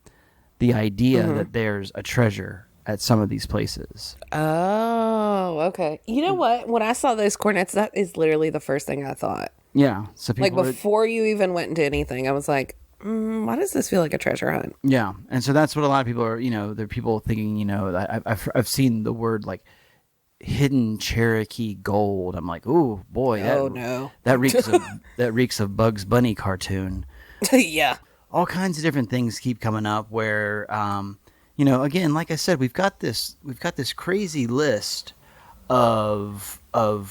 the idea that there's a treasure at some of these places. Oh, okay. You know what? When I saw those coordinates, that is literally the first thing I thought. Yeah. So people like before you even went into anything, I was like, why does this feel like a treasure hunt? Yeah. And so that's what a lot of people are, they're people thinking, I've seen the word like hidden Cherokee gold. I'm like, ooh, boy, that reeks of Bugs Bunny cartoon. Yeah. All kinds of different things keep coming up where, again, like I said, we've got this crazy list of the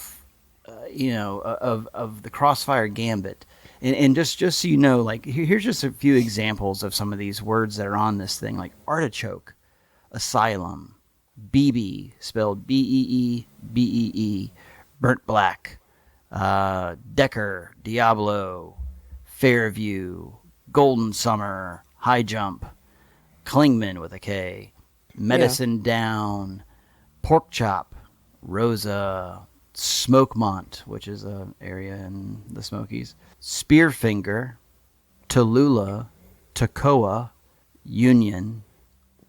Crossfire Gambit. And just so you know, like, here's just a few examples of some of these words that are on this thing, like artichoke, asylum, BB, spelled Beebee, burnt black, Decker, Diablo, Fairview, Golden Summer, High Jump, Klingman with a K, Medicine Down, Pork Chop, Rosa, Smokemont, which is an area in the Smokies, Spearfinger, Tallulah, Toccoa, Union,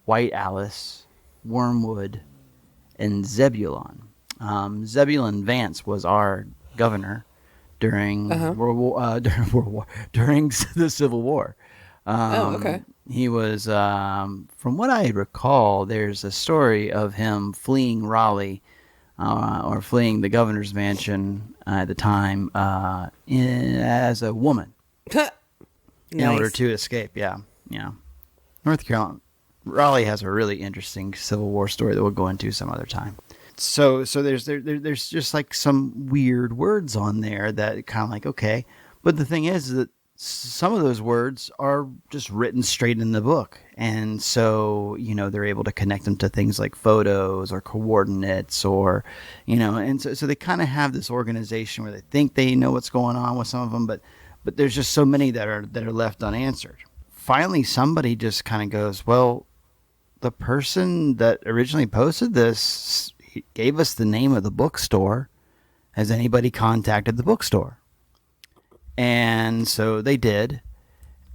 White Alice, Wormwood, and Zebulon. Zebulon Vance was our governor during during the Civil War. Okay. He was, from what I recall, there's a story of him fleeing Raleigh, or fleeing the governor's mansion at the time as a woman. In order to escape. Yeah. North Carolina. Raleigh has a really interesting Civil War story that we'll go into some other time. So there's just like some weird words on there that kind of like, okay. But the thing is that some of those words are just written straight in the book. And so, they're able to connect them to things like photos or coordinates or, and so they kind of have this organization where they think they know what's going on with some of them, but there's just so many that are left unanswered. Finally, somebody just kind of goes, well, the person that originally posted this gave us the name of the bookstore. Has anybody contacted the bookstore? And so they did.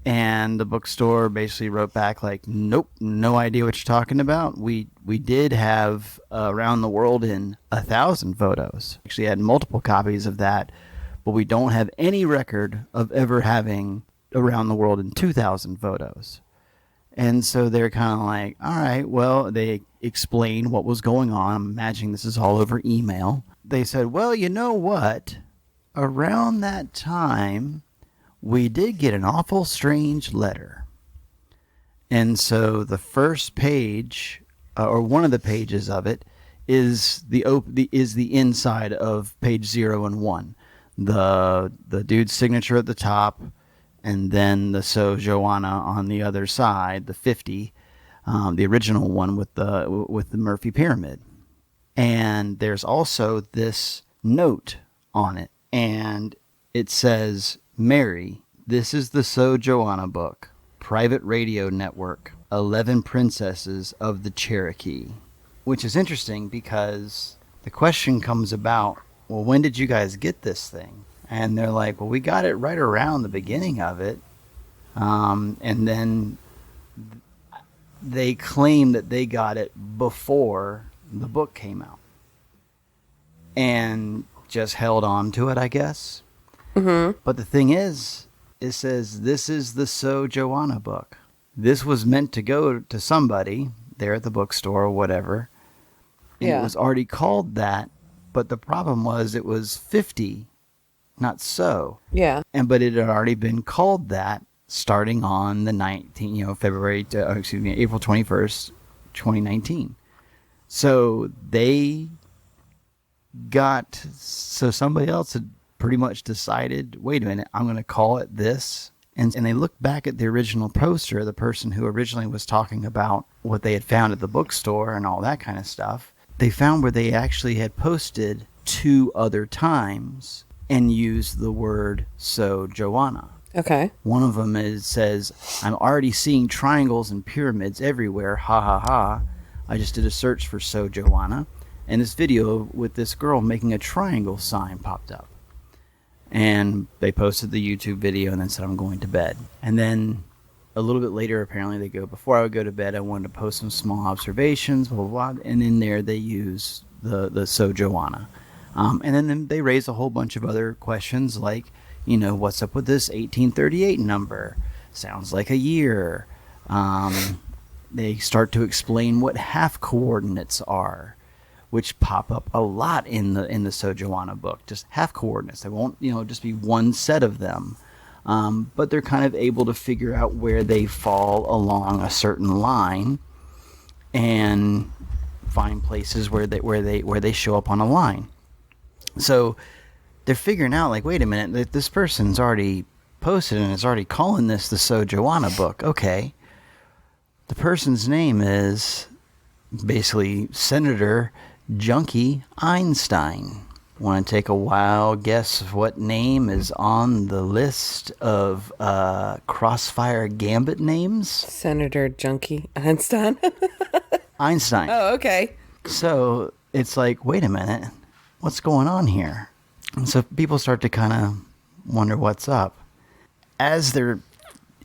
And the bookstore basically wrote back like, nope, no idea what you're talking about. We did have Around the World in 1,000 photos. Actually had multiple copies of that, but we don't have any record of ever having Around the World in 2,000 photos. And so they're kind of like, all right, well, they explained what was going on. I'm imagining this is all over email. They said, well, you know what? Around that time, we did get an awful strange letter. And so the first page, or one of the pages of it, is the inside of page 0 and 1. The dude's signature at the top, and then the So Joana on the other side, the 50, the original one with the Murphy Pyramid. And there's also this note on it, and it says, Mary, this is the So Joana book, private radio network, 11 Princesses of the Cherokee. Which is interesting because the question comes about, well, when did you guys get this thing? And they're like, well, we got it right around the beginning of it. And then they claim that they got it before the book came out. And just held on to it, I guess. Mm-hmm. But the thing is, it says, this is the So Joana book. This was meant to go to somebody there at the bookstore or whatever. And it was already called that. But the problem was it was 50, not so. Yeah. But it had already been called that starting on the 19th, April 21st, 2019. So somebody else had pretty much decided, wait a minute, I'm going to call it this. And they looked back at the original poster, the person who originally was talking about what they had found at the bookstore and all that kind of stuff. They found where they actually had posted 2 other times and used the word So Joana. Okay. One of them says, I'm already seeing triangles and pyramids everywhere. Ha ha ha. I just did a search for So Joana. And this video with this girl making a triangle sign popped up. And they posted the YouTube video and then said, I'm going to bed. And then a little bit later, apparently, they go, before I would go to bed, I wanted to post some small observations, blah, blah, blah. And in there, they use the So Joana. And then they raise a whole bunch of other questions like, what's up with this 1838 number? Sounds like a year. They start to explain what half coordinates are, which pop up a lot in the So Joana book. Just half coordinates. They won't, just be one set of them. But they're kind of able to figure out where they fall along a certain line and find places where they show up on a line. So they're figuring out, like, wait a minute, this person's already posted and is already calling this the So Joana book. Okay. The person's name is basically Senator Junkie Einstein. Want to take a wild guess of what name is on the list of Crossfire Gambit names? Senator Junkie Einstein. Einstein. Oh, okay. So it's like, wait a minute, what's going on here? And so people start to kind of wonder what's up. As they're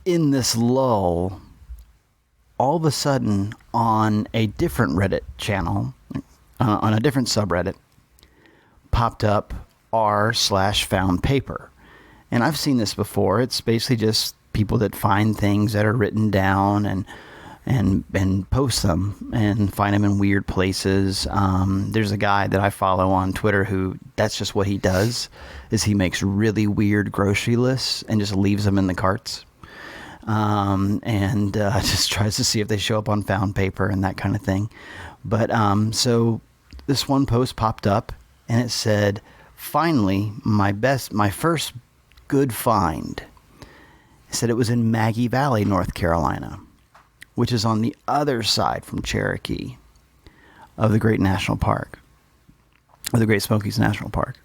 in this lull, all of a sudden on a different Reddit channel, on a different subreddit, popped up r/found paper. And I've seen this before. It's basically just people that find things that are written down and post them and find them in weird places. There's a guy that I follow on Twitter who that's just what he does, is he makes really weird grocery lists and just leaves them in the carts. And just tries to see if they show up on found paper and that kind of thing. But so this one post popped up and it said, finally, my first good find. It said it was in Maggie Valley, North Carolina, which is on the other side from Cherokee of the Great National Park, of the Great Smokies National Park.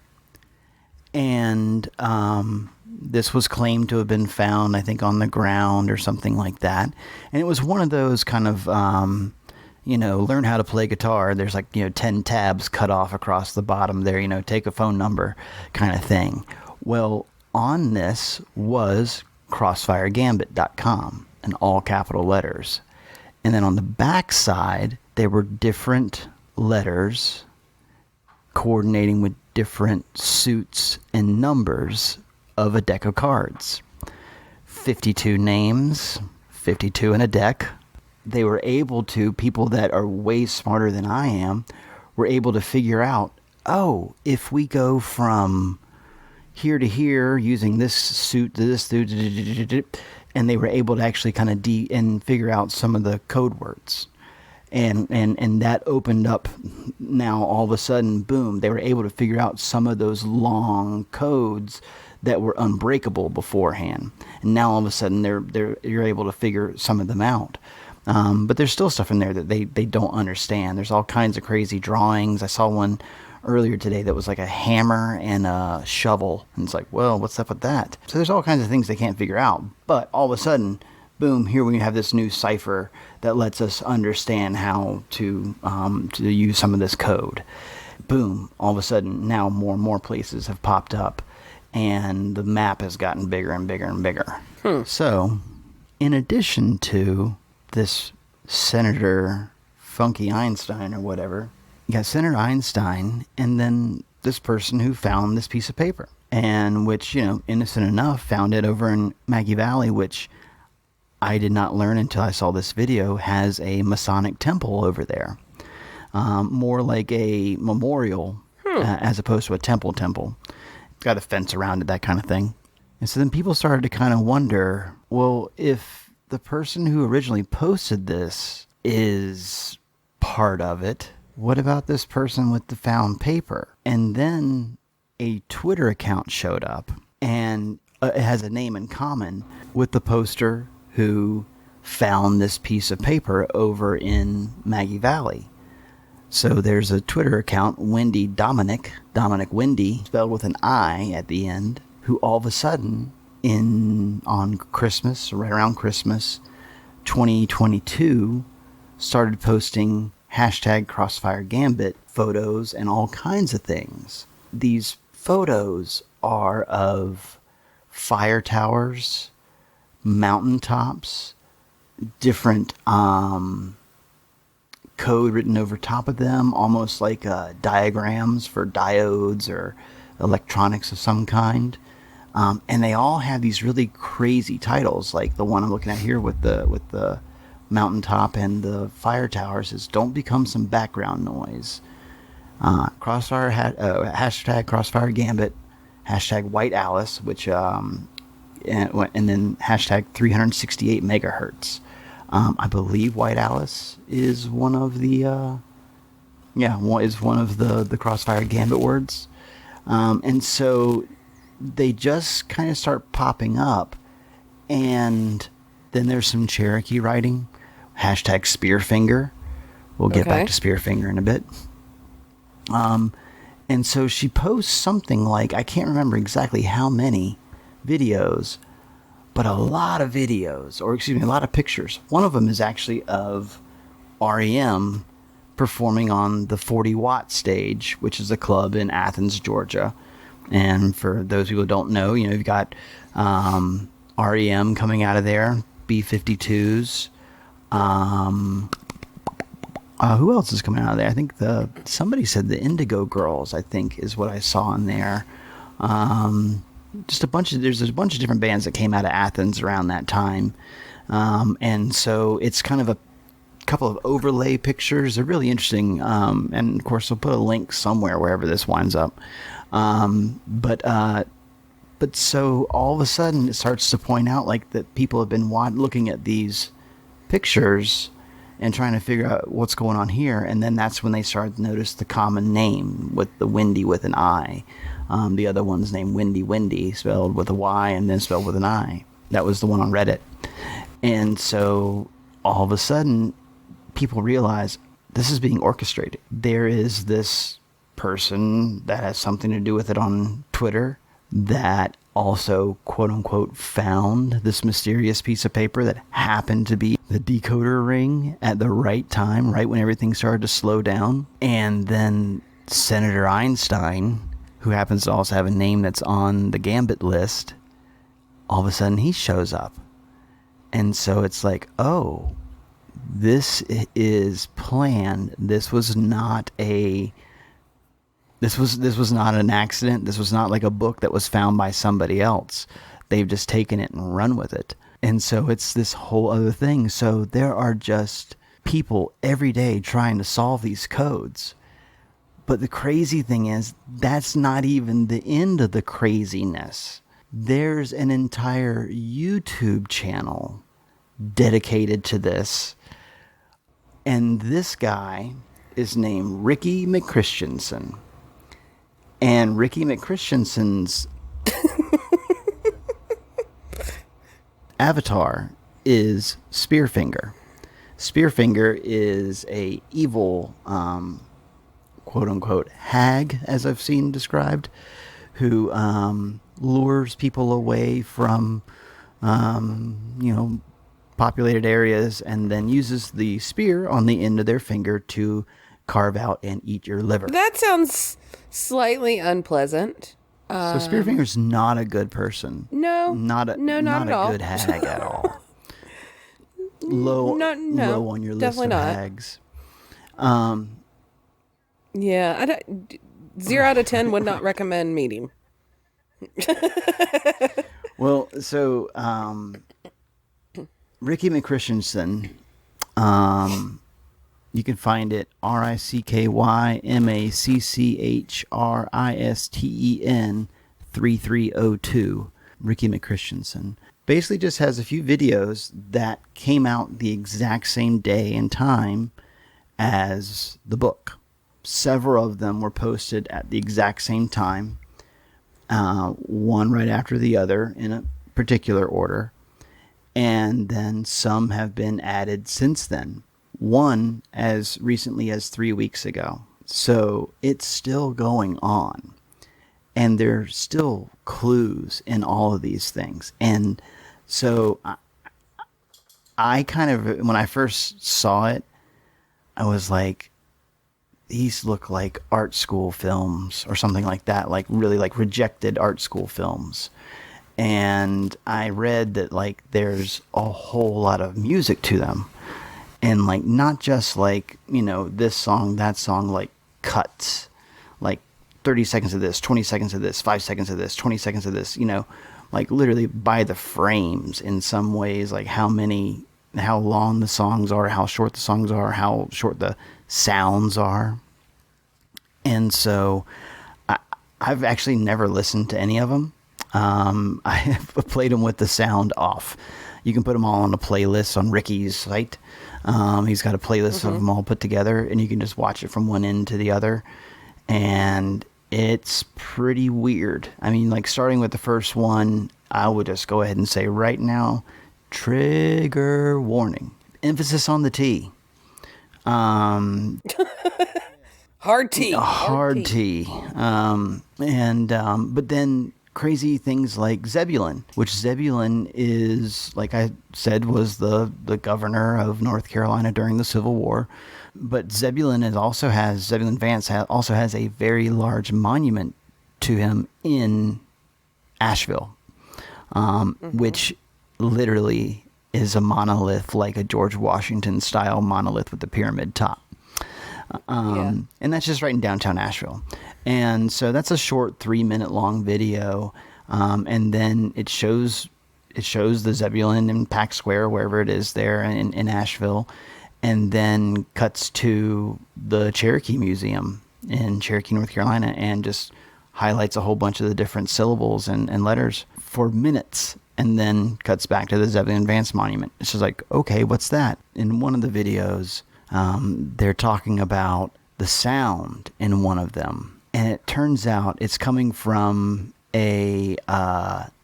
And this was claimed to have been found, I think, on the ground or something like that. And it was one of those kind of, learn how to play guitar. There's 10 tabs cut off across the bottom there, take a phone number kind of thing. Well, on this was crossfiregambit.com in all capital letters. And then on the back side, there were different letters coordinating with different suits and numbers of a deck of cards. 52 names, 52 in a deck. They were able to, people that are way smarter than I am, were able to figure out, oh, if we go from here to here using this suit to this suit, and they were able to actually kind of and figure out some of the code words. And that opened up, now all of a sudden, boom, they were able to figure out some of those long codes that were unbreakable beforehand. And now all of a sudden you're able to figure some of them out. But there's still stuff in there that they don't understand. There's all kinds of crazy drawings. I saw one earlier today that was like a hammer and a shovel. And it's like, well, what's up with that? So there's all kinds of things they can't figure out. But all of a sudden, boom, here we have this new cipher that lets us understand how to use some of this code. Boom, all of a sudden, now more and more places have popped up. and the map has gotten bigger and bigger and bigger. So, in addition to this Senator Funky Einstein or whatever, you got Senator Einstein and then this person who found this piece of paper, and which, innocent enough, found it over in Maggie Valley, which I did not learn until I saw this video, has a Masonic temple over there. More like a memorial as opposed to a temple. Got a fence around it, that kind of thing. And so then people started to kind of wonder, well, if the person who originally posted this is part of it, what about this person with the found paper? And then a Twitter account showed up, and it has a name in common with the poster who found this piece of paper over in Maggie Valley. So there's a Twitter account, Wendy Dominic Wendy, spelled with an I at the end, who all of a sudden, on Christmas, right around Christmas, 2022, started posting hashtag Crossfire Gambit photos and all kinds of things. These photos are of fire towers, mountaintops, different code written over top of them, almost like diagrams for diodes or electronics of some kind. And they all have these really crazy titles, like the one I'm looking at here with the mountaintop and the fire towers is "Don't become some background noise." Hashtag Crossfire Gambit, hashtag White Alice, which and then hashtag 368 megahertz. I believe White Alice is one of the the Crossfire Gambit words, and so they just kind of start popping up, and then there's some Cherokee writing, hashtag Spearfinger. We'll get back to Spearfinger in a bit. And so she posts something like, I can't remember exactly how many videos, but a lot of videos, or excuse me, a lot of pictures. One of them is actually of REM performing on the 40 Watt stage, which is a club in Athens, Georgia. And for those people who don't know, you've got REM coming out of there, B-52s. Who else is coming out of there? I think somebody said the Indigo Girls, I think, is what I saw in there. There's a bunch of different bands that came out of Athens around that time. And so it's kind of a couple of overlay pictures. They're really interesting. And of course, we'll put a link somewhere wherever this winds up. But so all of a sudden it starts to point out like that people have been looking at these pictures and trying to figure out what's going on here. And then that's when they started to notice the common name with the Wendy with an I. The other one's named Wendy, spelled with a Y and then spelled with an I. That was the one on Reddit. And so all of a sudden people realize this is being orchestrated. There is this person that has something to do with it on Twitter that also, quote unquote, found this mysterious piece of paper that happened to be the decoder ring at the right time, right when everything started to slow down. And then Senator Einstein, who happens to also have a name that's on the Gambit list, all of a sudden he shows up. And so it's like, oh, this is planned. This was not an accident. This was not like a book that was found by somebody else. They've just taken it and run with it. And so it's this whole other thing. So there are just people every day trying to solve these codes. But the crazy thing is, that's not even the end of the craziness. There's an entire YouTube channel dedicated to this. And this guy is named Ricky McChristiansen. And Ricky McChristiansen's avatar is Spearfinger. Spearfinger is a evil, quote-unquote, hag, as I've seen described, who lures people away from, populated areas and then uses the spear on the end of their finger to carve out and eat your liver. That sounds slightly unpleasant. So Spearfinger's not a good person. No, Not a no, not not at a all. good hag at all. Low on your list definitely of not. hags. Yeah, 0 out of 10 would not recommend meeting. Well, so Ricky McChristensen, you can find it RickymacChristen 3302. Ricky McChristensen basically just has a few videos that came out the exact same day and time as the book. Several of them were posted at the exact same time, one right after the other in a particular order, and then some have been added since then. One as recently as 3 weeks ago. So it's still going on. And there's still clues in all of these things. And so I kind of, when I first saw it, I was like, these look like art school films or something like that, like really like rejected art school films. And I read that like there's a whole lot of music to them. And like not just like, this song, that song, like cuts, like 30 seconds of this, 20 seconds of this, 5 seconds of this, 20 seconds of this, like literally by the frames in some ways, like how long the songs are, how short the songs are, how short the sounds are. And so I've actually never listened to any of them. I have played them with the sound off. You can put them all on a playlist on Ricky's site. He's got a playlist of them all put together, and you can just watch it from one end to the other. And it's pretty weird. I mean, like starting with the first one, I would just go ahead and say right now, trigger warning. Emphasis on the T. Hard T. Hard T. But then crazy things like Zebulon, which Zebulon is, like I said, was the governor of North Carolina during the Civil War. But Zebulon Vance also has a very large monument to him in Asheville, which literally is a monolith, like a George Washington style monolith with the pyramid top. And that's just right in downtown Asheville. And so that's a short 3-minute long video. And then it shows the Zebulon in Pack Square, wherever it is there in Asheville, and then cuts to the Cherokee Museum in Cherokee, North Carolina, and just highlights a whole bunch of the different syllables and letters for minutes, and then cuts back to the Zebulon Vance Monument. It's just like, okay, what's that? In one of the videos, they're talking about the sound in one of them, and it turns out it's coming from a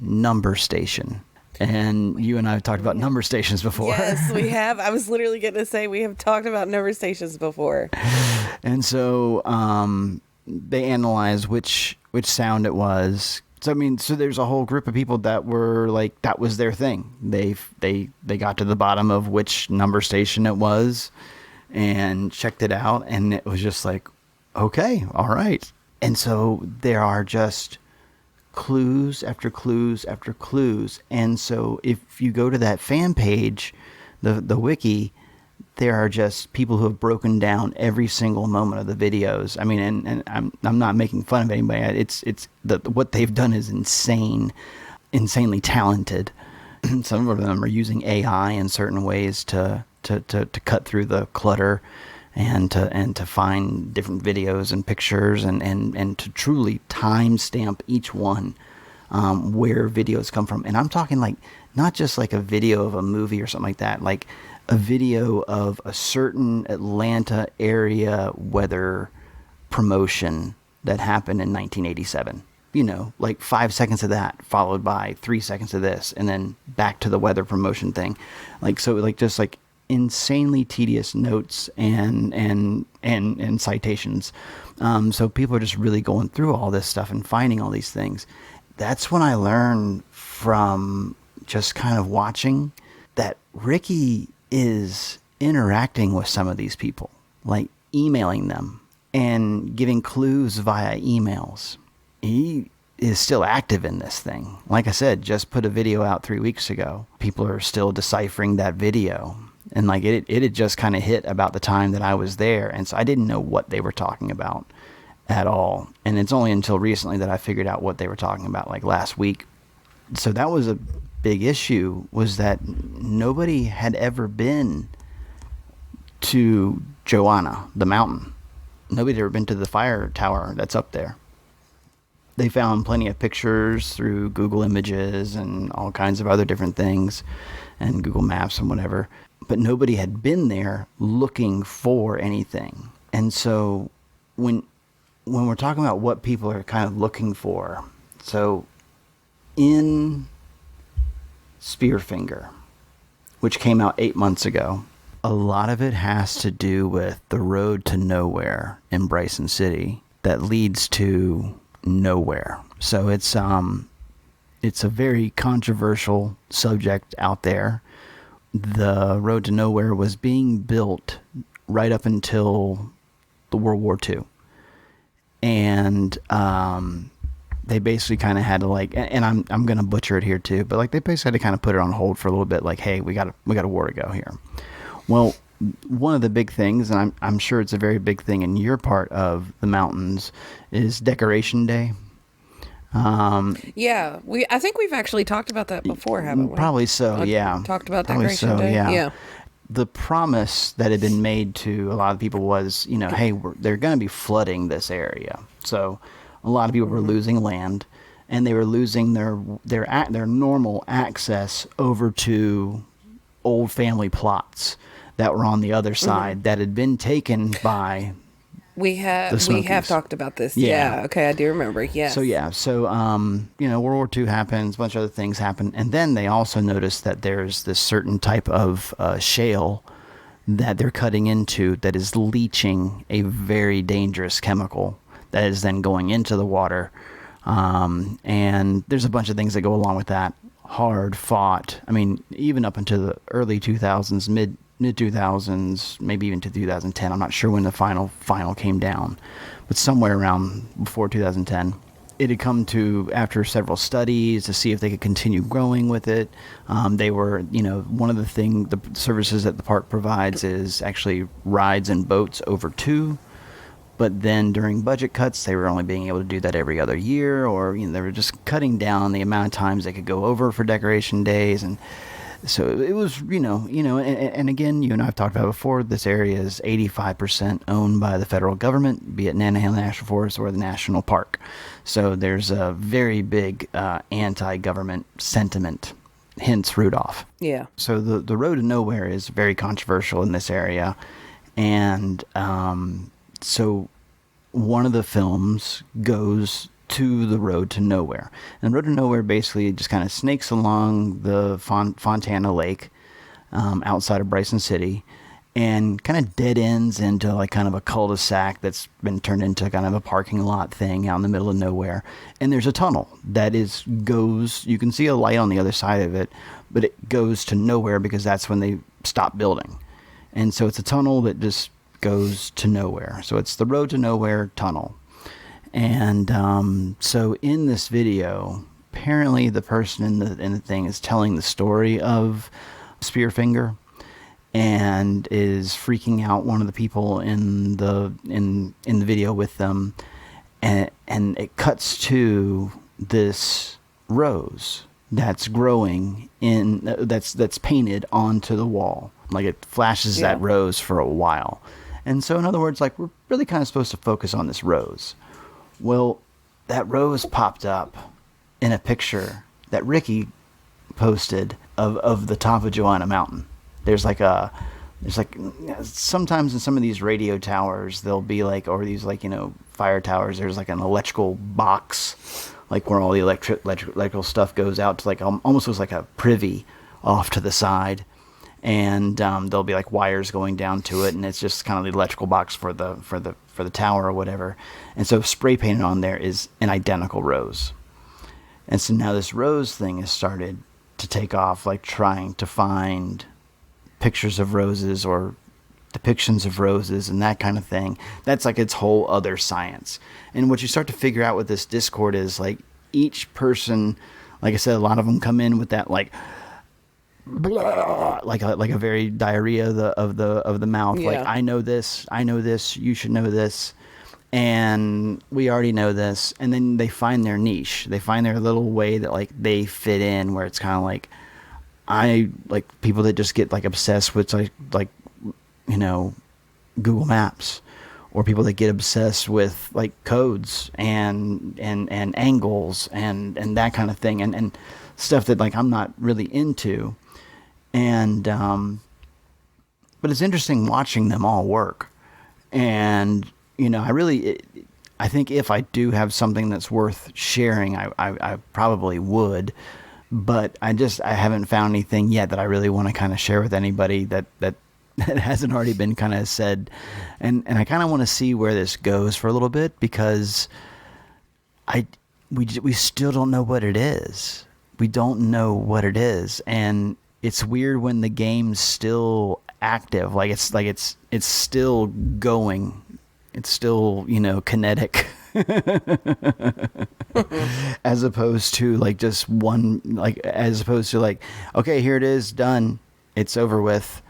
number station. And you and I have talked about number stations before. Yes, we have. I was literally going to say we have talked about number stations before. And so they analyzed which sound it was. So I mean, so there's a whole group of people that were like, that was their thing. They got to the bottom of which number station it was and checked it out, and it was just like, okay, all right. And so there are just clues after clues after clues. And so if you go to that fan page, the wiki, there are just people who have broken down every single moment of the videos. I mean, and I'm not making fun of anybody. It's what they've done is insanely talented. Some of them are using AI in certain ways to cut through the clutter and to find different videos and pictures and to truly timestamp each one where videos come from. And I'm talking like not just like a video of a movie or something like that, like a video of a certain Atlanta area weather promotion that happened in 1987. Like 5 seconds of that followed by 3 seconds of this, and then back to the weather promotion thing. Like, so like just like insanely tedious notes and citations. So people are just really going through all this stuff and finding all these things. That's when I learned from just kind of watching that Ricky is interacting with some of these people, like emailing them and giving clues via emails. He is still active in this thing. Like I said, just put a video out 3 weeks ago. People are still deciphering that video. And like it had just kind of hit about the time that I was there. And so I didn't know what they were talking about at all. And it's only until recently that I figured out what they were talking about, like last week. So that was a big issue, was that nobody had ever been to Joanna, the mountain. Nobody had ever been to the fire tower that's up there. They found plenty of pictures through Google Images and all kinds of other different things and Google Maps and whatever. But nobody had been there looking for anything. And so when we're talking about what people are kind of looking for, so in Spearfinger, which came out 8 months ago, a lot of it has to do with the road to nowhere in Bryson City that leads to nowhere. So it's a very controversial subject out there. The road to nowhere was being built right up until the World War II. And they basically kind of had to and I'm going to butcher it here too, but like they basically had to kind of put it on hold for a little bit, like, hey, we got a war to go here. Well, one of the big things, and I'm sure it's a very big thing in your part of the mountains, is Decoration Day. Yeah, I think we've actually talked about that before, haven't we? Probably so, yeah. Talked about Probably Decoration so, Day. yeah. The promise that had been made to a lot of people was, hey, they're going to be flooding this area. So a lot of people were losing land, and they were losing their normal access over to old family plots that were on the other side that had been taken by we have talked about this. Yeah. Okay, I do remember. Yes. So World War II happens, a bunch of other things happen, and then they also noticed that there's this certain type of shale that they're cutting into that is leaching a very dangerous chemical that is then going into the water. And there's a bunch of things that go along with that. Hard fought. I mean, even up into the early 2000s, mid 2000s, maybe even to 2010. I'm not sure when the final came down, but somewhere around before 2010. It had come to, after several studies, to see if they could continue growing with it. They were, one of the services that the park provides is actually rides and boats over two. But then during budget cuts, they were only being able to do that every other year, or they were just cutting down the amount of times they could go over for Decoration Days. And so it was, and again, you and I have talked about before, this area is 85% owned by the federal government, be it Nanahail National Forest or the National Park. So there's a very big anti-government sentiment, hence Rudolph. Yeah. So the road to nowhere is very controversial in this area. And so one of the films goes to the road to nowhere. And the road to nowhere basically just kind of snakes along the Fontana Lake outside of Bryson City and kind of dead ends into like kind of a cul-de-sac that's been turned into kind of a parking lot thing out in the middle of nowhere. And there's a tunnel that goes, you can see a light on the other side of it, but it goes to nowhere because that's when they stop building. And so it's a tunnel that just goes to nowhere. So it's the road to nowhere tunnel. And so in this video, apparently the person in the thing is telling the story of Spearfinger and is freaking out one of the people in the video with them, and it cuts to this rose that's growing that's painted onto the wall. Like it flashes that rose for a while. And so in other words, like we're really kind of supposed to focus on this rose. Well, that rose popped up in a picture that Ricky posted of the top of Joanna Mountain. There's sometimes in some of these radio towers, there'll be like, or these like, fire towers, there's like an electrical box, like where all the electrical stuff goes out to like, almost looks like a privy off to the side. And there'll be like wires going down to it, and it's just kind of the electrical box for the tower or whatever. And so spray painted on there is an identical rose. And so now this rose thing has started to take off, like trying to find pictures of roses or depictions of roses and that kind of thing. That's like its whole other science. And what you start to figure out with this Discord is like, each person, like I said, a lot of them come in with that like, blah, like a very diarrhea of the mouth. Yeah. Like, I know this, you should know this. And we already know this. And then they find their niche. They find their little way that like they fit in, where it's kind of like, I like people that just get like obsessed with like, you know, Google Maps, or people that get obsessed with like codes and angles and that kind of thing, and stuff that like I'm not really into. And, but it's interesting watching them all work. And, you know, I think if I do have something that's worth sharing, I probably would, but I haven't found anything yet that I really want to kind of share with anybody that hasn't already been kind of said. And I kind of want to see where this goes for a little bit, because we still don't know what it is. We don't know what it is. And it's weird when the game's still active, like it's still going. It's still, you know, kinetic, as opposed to like just one, like, as opposed to like, okay, here it is, done, it's over with.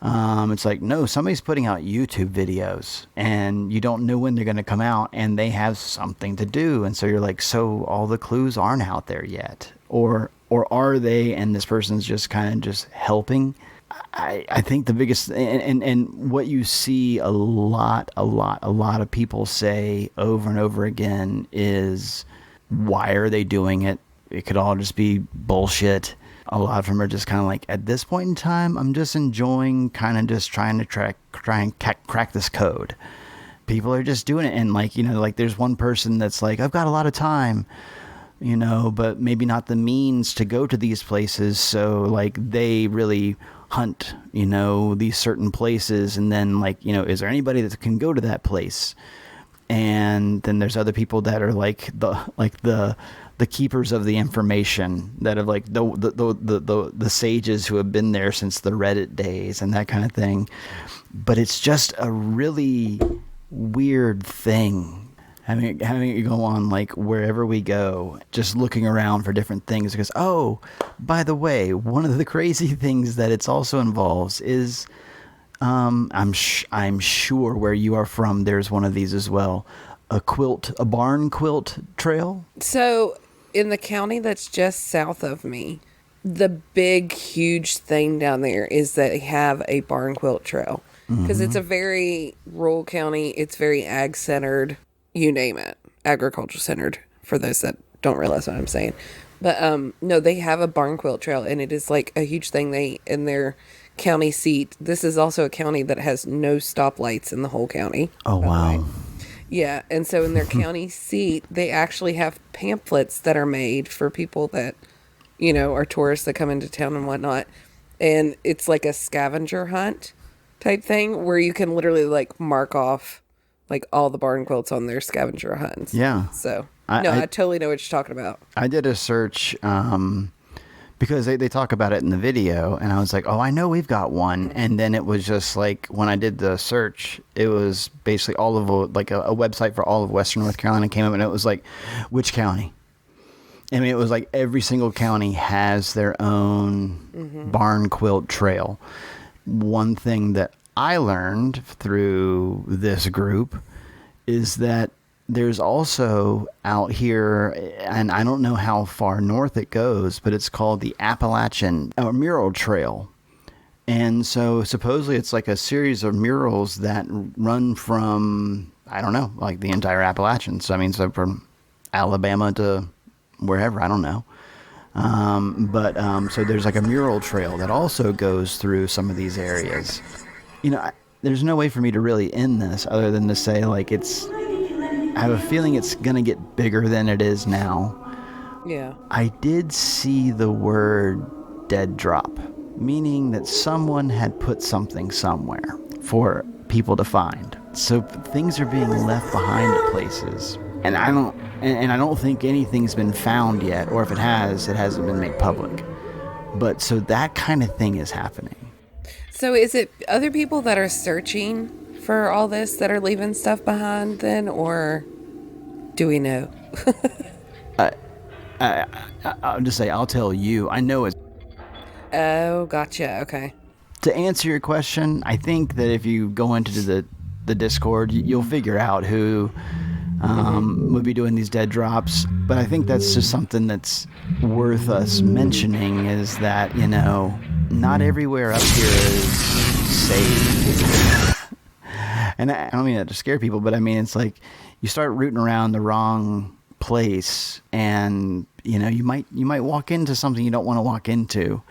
It's like, no, somebody's putting out YouTube videos and you don't know when they're going to come out, and they have something to do. And so you're like, so all the clues aren't out there yet, or are they? And this person's just kind of just helping. I think the biggest, and what you see a lot of people say over and over again is, why are they doing it? It could all just be bullshit. A lot of them are just kind of like, at this point in time, I'm just enjoying kind of just trying to crack this code. People are just doing it. And like, you know, like there's one person that's like, I've got a lot of time, you know, but maybe not the means to go to these places. So like they really hunt, you know, these certain places, and then like, you know, is there anybody that can go to that place? And then there's other people that are like the keepers of the information, that have like the sages who have been there since the Reddit days and that kind of thing. But it's just a really weird thing having it go on, like wherever we go, just looking around for different things, because, oh, by the way, one of the crazy things that it's also involves is, I'm sure where you are from, there's one of these as well, a barn quilt trail. So in the county that's just south of me, the big, huge thing down there is that they have a barn quilt trail, because it's a very rural county. It's very ag centered. You name it, agriculture centered, for those that don't realize what I'm saying. But no, they have a barn quilt trail, and it is like a huge thing. They, in their county seat, this is also a county that has no stoplights in the whole county. Oh, wow. Yeah, and so in their county seat, they actually have pamphlets that are made for people that, you know, are tourists that come into town and whatnot. And it's like a scavenger hunt type thing, where you can literally like mark off like all the barn quilts on their scavenger hunts. Yeah. So I totally know what you're talking about. I did a search because they talk about it in the video, and I was like, oh, I know we've got one. And then it was just like, when I did the search, it was basically all of like a website for all of Western North Carolina came up, and it was like, which county? I mean, it was like every single county has their own barn quilt trail. One thing that I learned through this group is that there's also out here, and I don't know how far north it goes, but it's called the Appalachian mural trail. And so supposedly it's like a series of murals that run from, I don't know, like the entire Appalachians. So I mean, so from Alabama to wherever, I don't know. So there's like a mural trail that also goes through some of these areas. You know, there's no way for me to really end this other than to say, like, I have a feeling it's going to get bigger than it is now. Yeah. I did see the word dead drop, meaning that someone had put something somewhere for people to find. So things are being left behind at places. And I don't think anything's been found yet, or if it has, it hasn't been made public. But so that kind of thing is happening. So is it other people that are searching for all this that are leaving stuff behind then, or do we know? I'll just say, I'll tell you, I know it's. Oh, gotcha. Okay. To answer your question, I think that if you go into the Discord, you'll figure out who would be doing these dead drops. But I think that's just something that's worth us mentioning, is that, not everywhere up here is safe. And I don't mean that to scare people, but I mean, it's like you start rooting around the wrong place, and you might walk into something you don't want to walk into.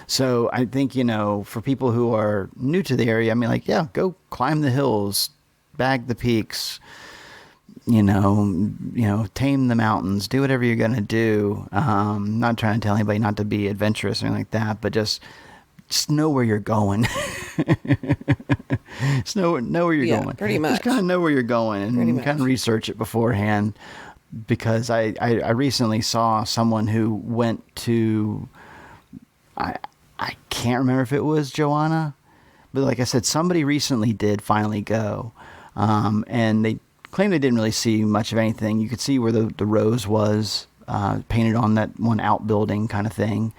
So I think, for people who are new to the area, I mean, like, yeah, go climb the hills, bag the peaks, tame the mountains, do whatever you're going to do. Not trying to tell anybody not to be adventurous or anything like that, but just know where you're going. Just know where you're going. Pretty much. Just kind of know where you're going and kind of research it beforehand. Because I recently saw someone who went to, I can't remember if it was Joanna, but like I said, somebody recently did finally go, and they claimed they didn't really see much of anything. You could see where the rose was painted on that one outbuilding kind of thing,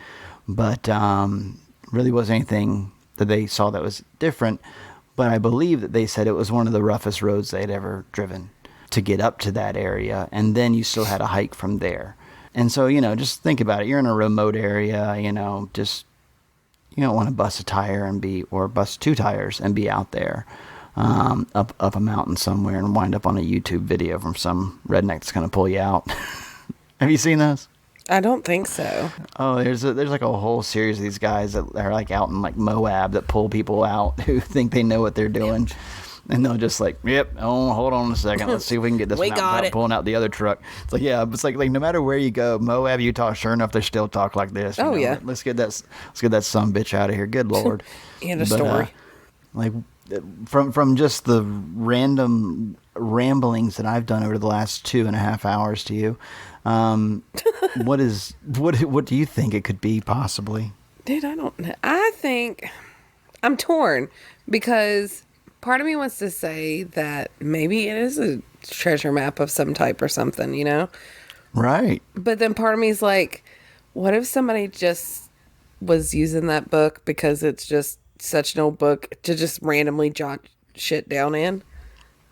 but really wasn't anything that they saw that was different. But I believe that they said it was one of the roughest roads they'd ever driven to get up to that area, and then you still had a hike from there. And so, just think about it. You're in a remote area, just, you don't want to bust a tire or bust two tires and be out there up a mountain somewhere and wind up on a YouTube video from some redneck that's going to pull you out. Have you seen those? I don't think so. Oh, there's like a whole series of these guys that are like out in like Moab that pull people out who think they know what they're doing. And they'll just like, yep, hold on a second. Let's see if we can get this mountain without pulling out the other truck. It's like, yeah, it's like no matter where you go, Moab, Utah, sure enough, they still talk like this. Yeah. Let's get that sumbitch out of here. Good Lord. And a story. Like from just the random ramblings that I've done over the last 2.5 hours to you, what do you think it could be possibly? Dude, I don't know. I think I'm torn because part of me wants to say that maybe it is a treasure map of some type or something, Right. But then part of me is like, what if somebody just was using that book because it's just such an old book to just randomly jot shit down in?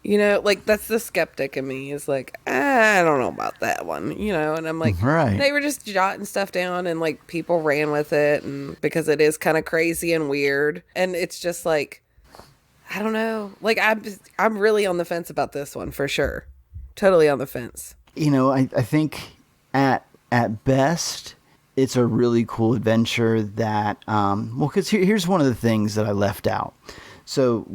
Like that's the skeptic in me is like, I don't know about that one, and I'm like, right. They were just jotting stuff down and like people ran with it, and because it is kind of crazy and weird, and it's just like, I don't know. Like, I'm really on the fence about this one for sure. Totally on the fence. I think at best, it's a really cool adventure that, because here's one of the things that I left out. So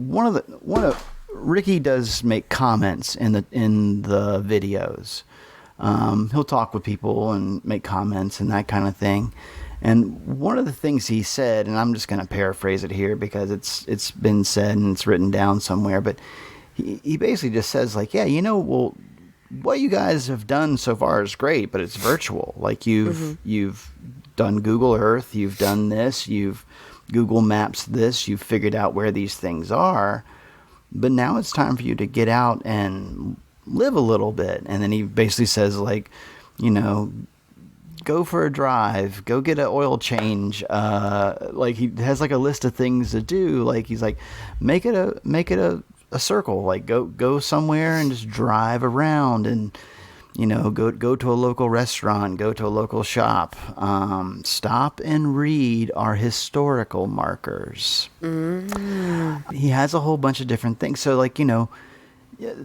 Ricky does make comments in the videos. He'll talk with people and make comments and that kind of thing. And one of the things he said, and I'm just going to paraphrase it here because it's been said and it's written down somewhere, but he basically just says like, yeah, well, what you guys have done so far is great, but it's virtual. Like you've done Google Earth, you've done this, you've Google Maps this, you've figured out where these things are, but now it's time for you to get out and live a little bit. And then he basically says like, go for a drive, go get an oil change. Like he has like a list of things to do. Like he's like, make it a circle. Like go somewhere and just drive around and, go to a local restaurant, go to a local shop, stop and read our historical markers. Mm. He has a whole bunch of different things. So like,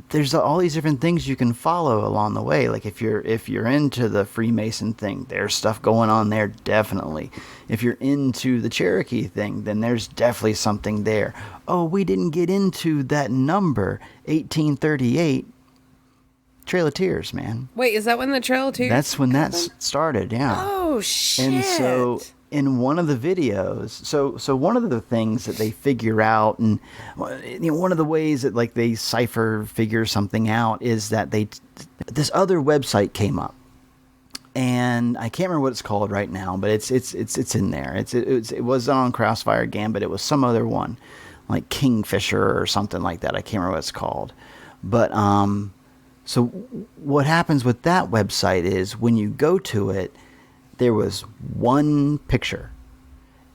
there's all these different things you can follow along the way. Like if you're into the Freemason thing, there's stuff going on there, definitely. If you're into the Cherokee thing, then there's definitely something there. Oh, we didn't get into that number, 1838. Trail of Tears, man. Wait, is that when the Trail of Tears? That's when that started, yeah. Oh, shit. And so in one of the videos, so one of the things that they figure out, and one of the ways that like they figure something out is that this other website came up, and I can't remember what it's called right now, but it's in there. It was on Crossfire Gambit. It was some other one, like Kingfisher or something like that. I can't remember what it's called, but So what happens with that website is when you go to it, there was one picture,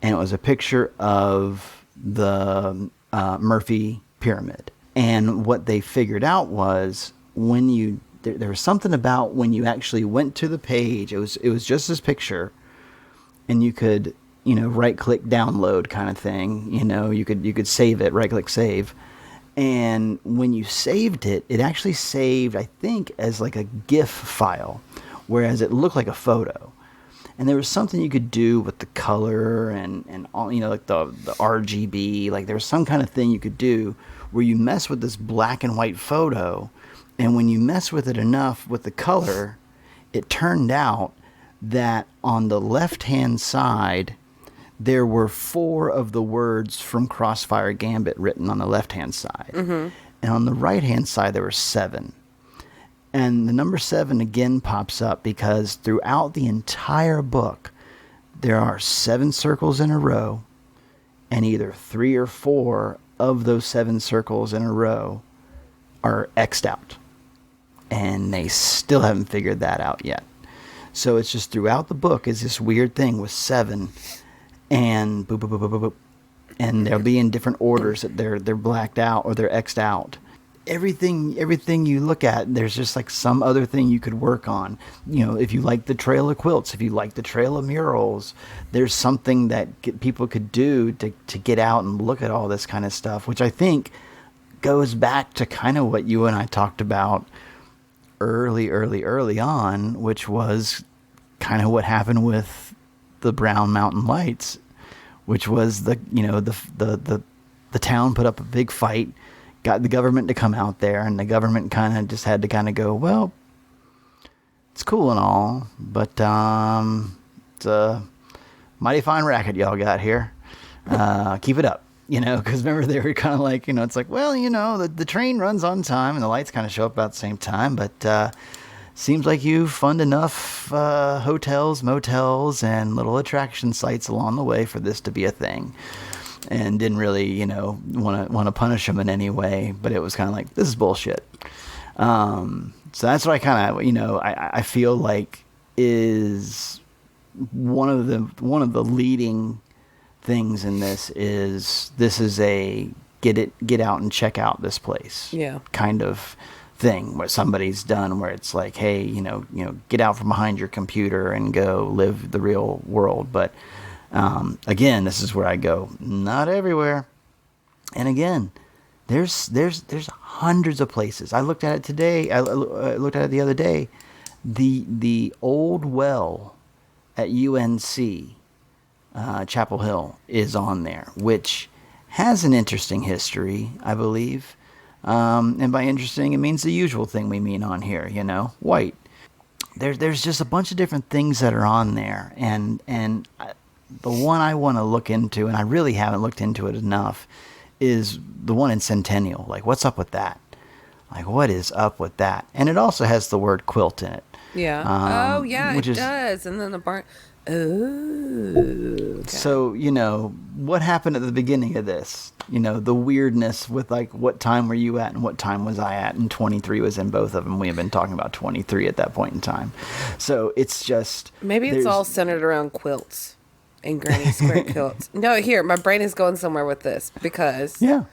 and it was a picture of the Murphy Pyramid. And what they figured out was when you there was something about when you actually went to the page, it was just this picture, and you could right click download kind of thing. You could save it, right click save. And when you saved it, it actually saved, I think, as like a GIF file, whereas it looked like a photo. And there was something you could do with the color and all, like the RGB. Like there was some kind of thing you could do where you mess with this black and white photo, and when you mess with it enough with the color, it turned out that on the left-hand side, there were 4 of the words from Crossfire Gambit written on the left-hand side. Mm-hmm. And on the right-hand side, there were 7. And the number 7 again pops up because throughout the entire book, there are 7 circles in a row, and either 3 or 4 of those 7 circles in a row are X'd out. And they still haven't figured that out yet. So it's just throughout the book is this weird thing with 7, and boop, boop, boop, boop, boop, boop. And they'll be in different orders that they're blacked out or they're X'd out. Everything you look at, there's just like some other thing you could work on. If you like the trail of quilts, if you like the trail of murals, there's something that people could do to get out and look at all this kind of stuff, which I think goes back to kind of what you and I talked about early on, which was kind of what happened with the Brown Mountain Lights, which was the town put up a big fight, got the government to come out there, and the government kind of just had to kind of go, well, it's cool and all, but it's a mighty fine racket y'all got here. Keep it up, because remember they were kind of like, it's like, well, the train runs on time and the lights kind of show up about the same time, but seems like you fund enough hotels, motels, and little attraction sites along the way for this to be a thing. And didn't really, want to punish them in any way, but it was kind of like, this is bullshit. So that's what I kind of, I feel like is one of the leading things in this is a get out and check out this place, kind of thing where somebody's done, where it's like, hey, get out from behind your computer and go live the real world. But again, this is where I go, not everywhere. And again, there's hundreds of places. I looked at it today. I looked at it the other day. The old well at UNC, Chapel Hill, is on there, which has an interesting history, I believe. And by interesting, it means the usual thing we mean on here, white. There's just a bunch of different things that are on there, and the one I want to look into, and I really haven't looked into it enough, is the one in Centennial. Like, what's up with that? Like, what is up with that? And it also has the word quilt in it. Yeah. It does. And then the barn. Oh. Okay. So, what happened at the beginning of this? The weirdness with, like, what time were you at and what time was I at? And 23 was in both of them. We have been talking about 23 at that point in time. So it's just... Maybe it's all centered around quilts and granny square quilts. No, here, my brain is going somewhere with this because... Yeah.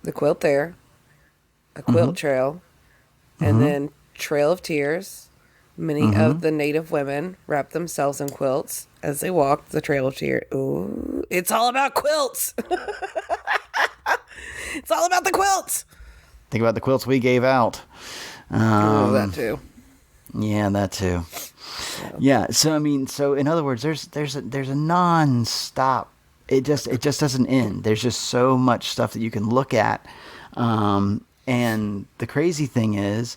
The quilt there, a quilt trail, and then Trail of Tears. Many of the native women wrap themselves in quilts as they walk the Trail of Tears. Ooh, it's all about quilts. It's all about the quilts. Think about the quilts we gave out. That too. Yeah, that too. Yeah. So in other words, there's a non-stop. It just doesn't end. There's just so much stuff that you can look at, and the crazy thing is,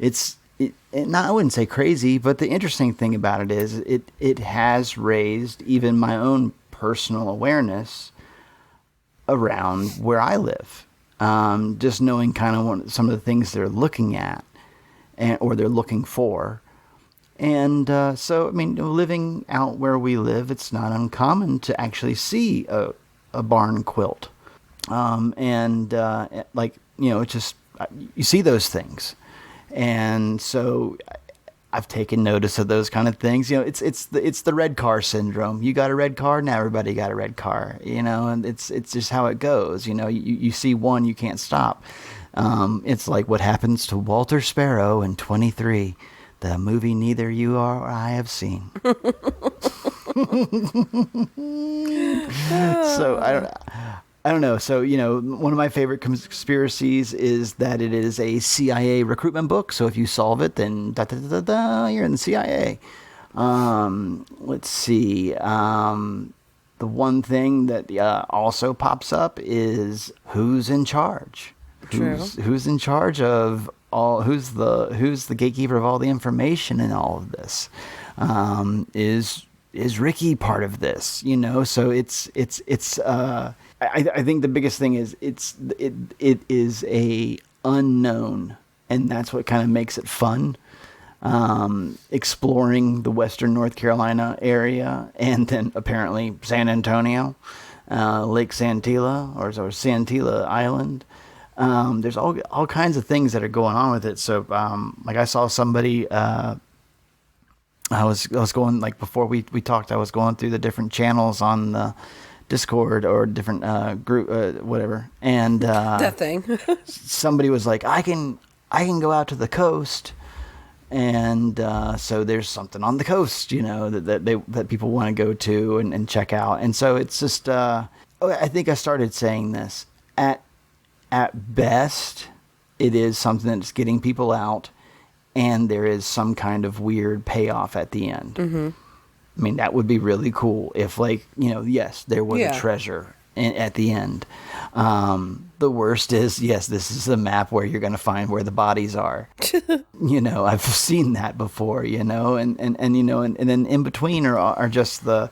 I wouldn't say crazy, but the interesting thing about it is it has raised even my own personal awareness around where I live. Just knowing kind of some of the things they're looking at or they're looking for. And so, living out where we live, it's not uncommon to actually see a barn quilt. It's just, you see those things. And so I've taken notice of those kind of things. You know, it's the red car syndrome. You got a red car, now everybody got a red car. You know, and it's just how it goes. You know, you see one, you can't stop. It's like what happens to Walter Sparrow in 23, the movie neither you or I have seen. So I don't know. So, you know, one of my favorite conspiracies is that it is a CIA recruitment book. So if you solve it, then you're in the CIA. Let's see. The one thing that also pops up is who's in charge. True. Who's in charge of all? Who's the gatekeeper of all the information in all of this? Is Ricky part of this? You know, so it's. I think the biggest thing is it is a unknown, and that's what kind of makes it fun. Exploring the Western North Carolina area, and then apparently San Antonio, Lake Santilla or Santilla Island. There's all kinds of things that are going on with it. So, like I saw somebody, I was going, like before we talked, I was going through the different channels on the Discord or different group, whatever. And That thing. somebody was like, I can go out to the coast. And so there's something on the coast, you know, that people want to go to and check out. And so it's just, I think I started saying this, at best, it is something that's getting people out, and there is some kind of weird payoff at the end. Mm-hmm. I mean, that would be really cool if, like, you know, yes, there was a treasure at the end. The worst is, yes, this is a map where you're going to find where the bodies are. You know, I've seen that before, you know, and you know, and then in between are just the,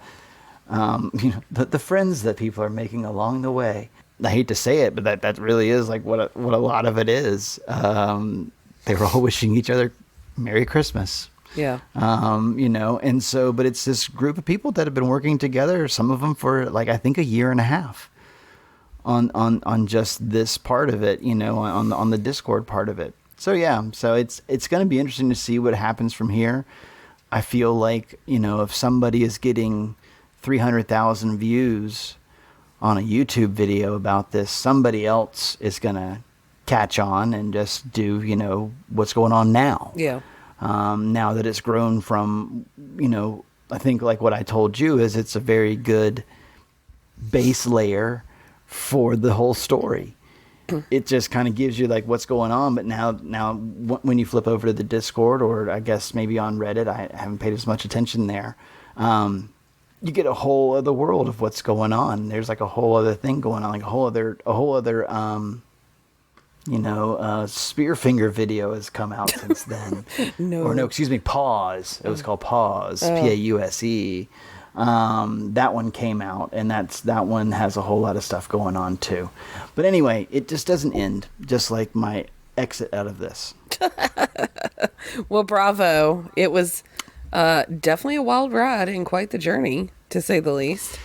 you know, the friends that people are making along the way. I hate to say it, but that really is like what a lot of it is. They were all wishing each other Merry Christmas. Yeah. You know, and so, but it's this group of people that have been working together, some of them for like, I think 1.5 years on just this part of it, you know, on the Discord part of it. So yeah, so it's going to be interesting to see what happens from here. I feel like, you know, if somebody is getting 300,000 views on a YouTube video about this, somebody else is going to catch on and just do, you know, what's going on now. Yeah. Now that it's grown from, you know, I think like what I told you is it's a very good base layer for the whole story. It just kind of gives you like what's going on. But now when you flip over to the Discord, or I guess maybe on Reddit, I haven't paid as much attention there. You get a whole other world of what's going on. There's like a whole other thing going on, like a whole other, you know, Spearfinger video has come out since then. Pause. It was called Pause, Pause. That one came out, and that one has a whole lot of stuff going on too. But anyway, it just doesn't end, just like my exit out of this. Well, bravo. It was definitely a wild ride and quite the journey, to say the least.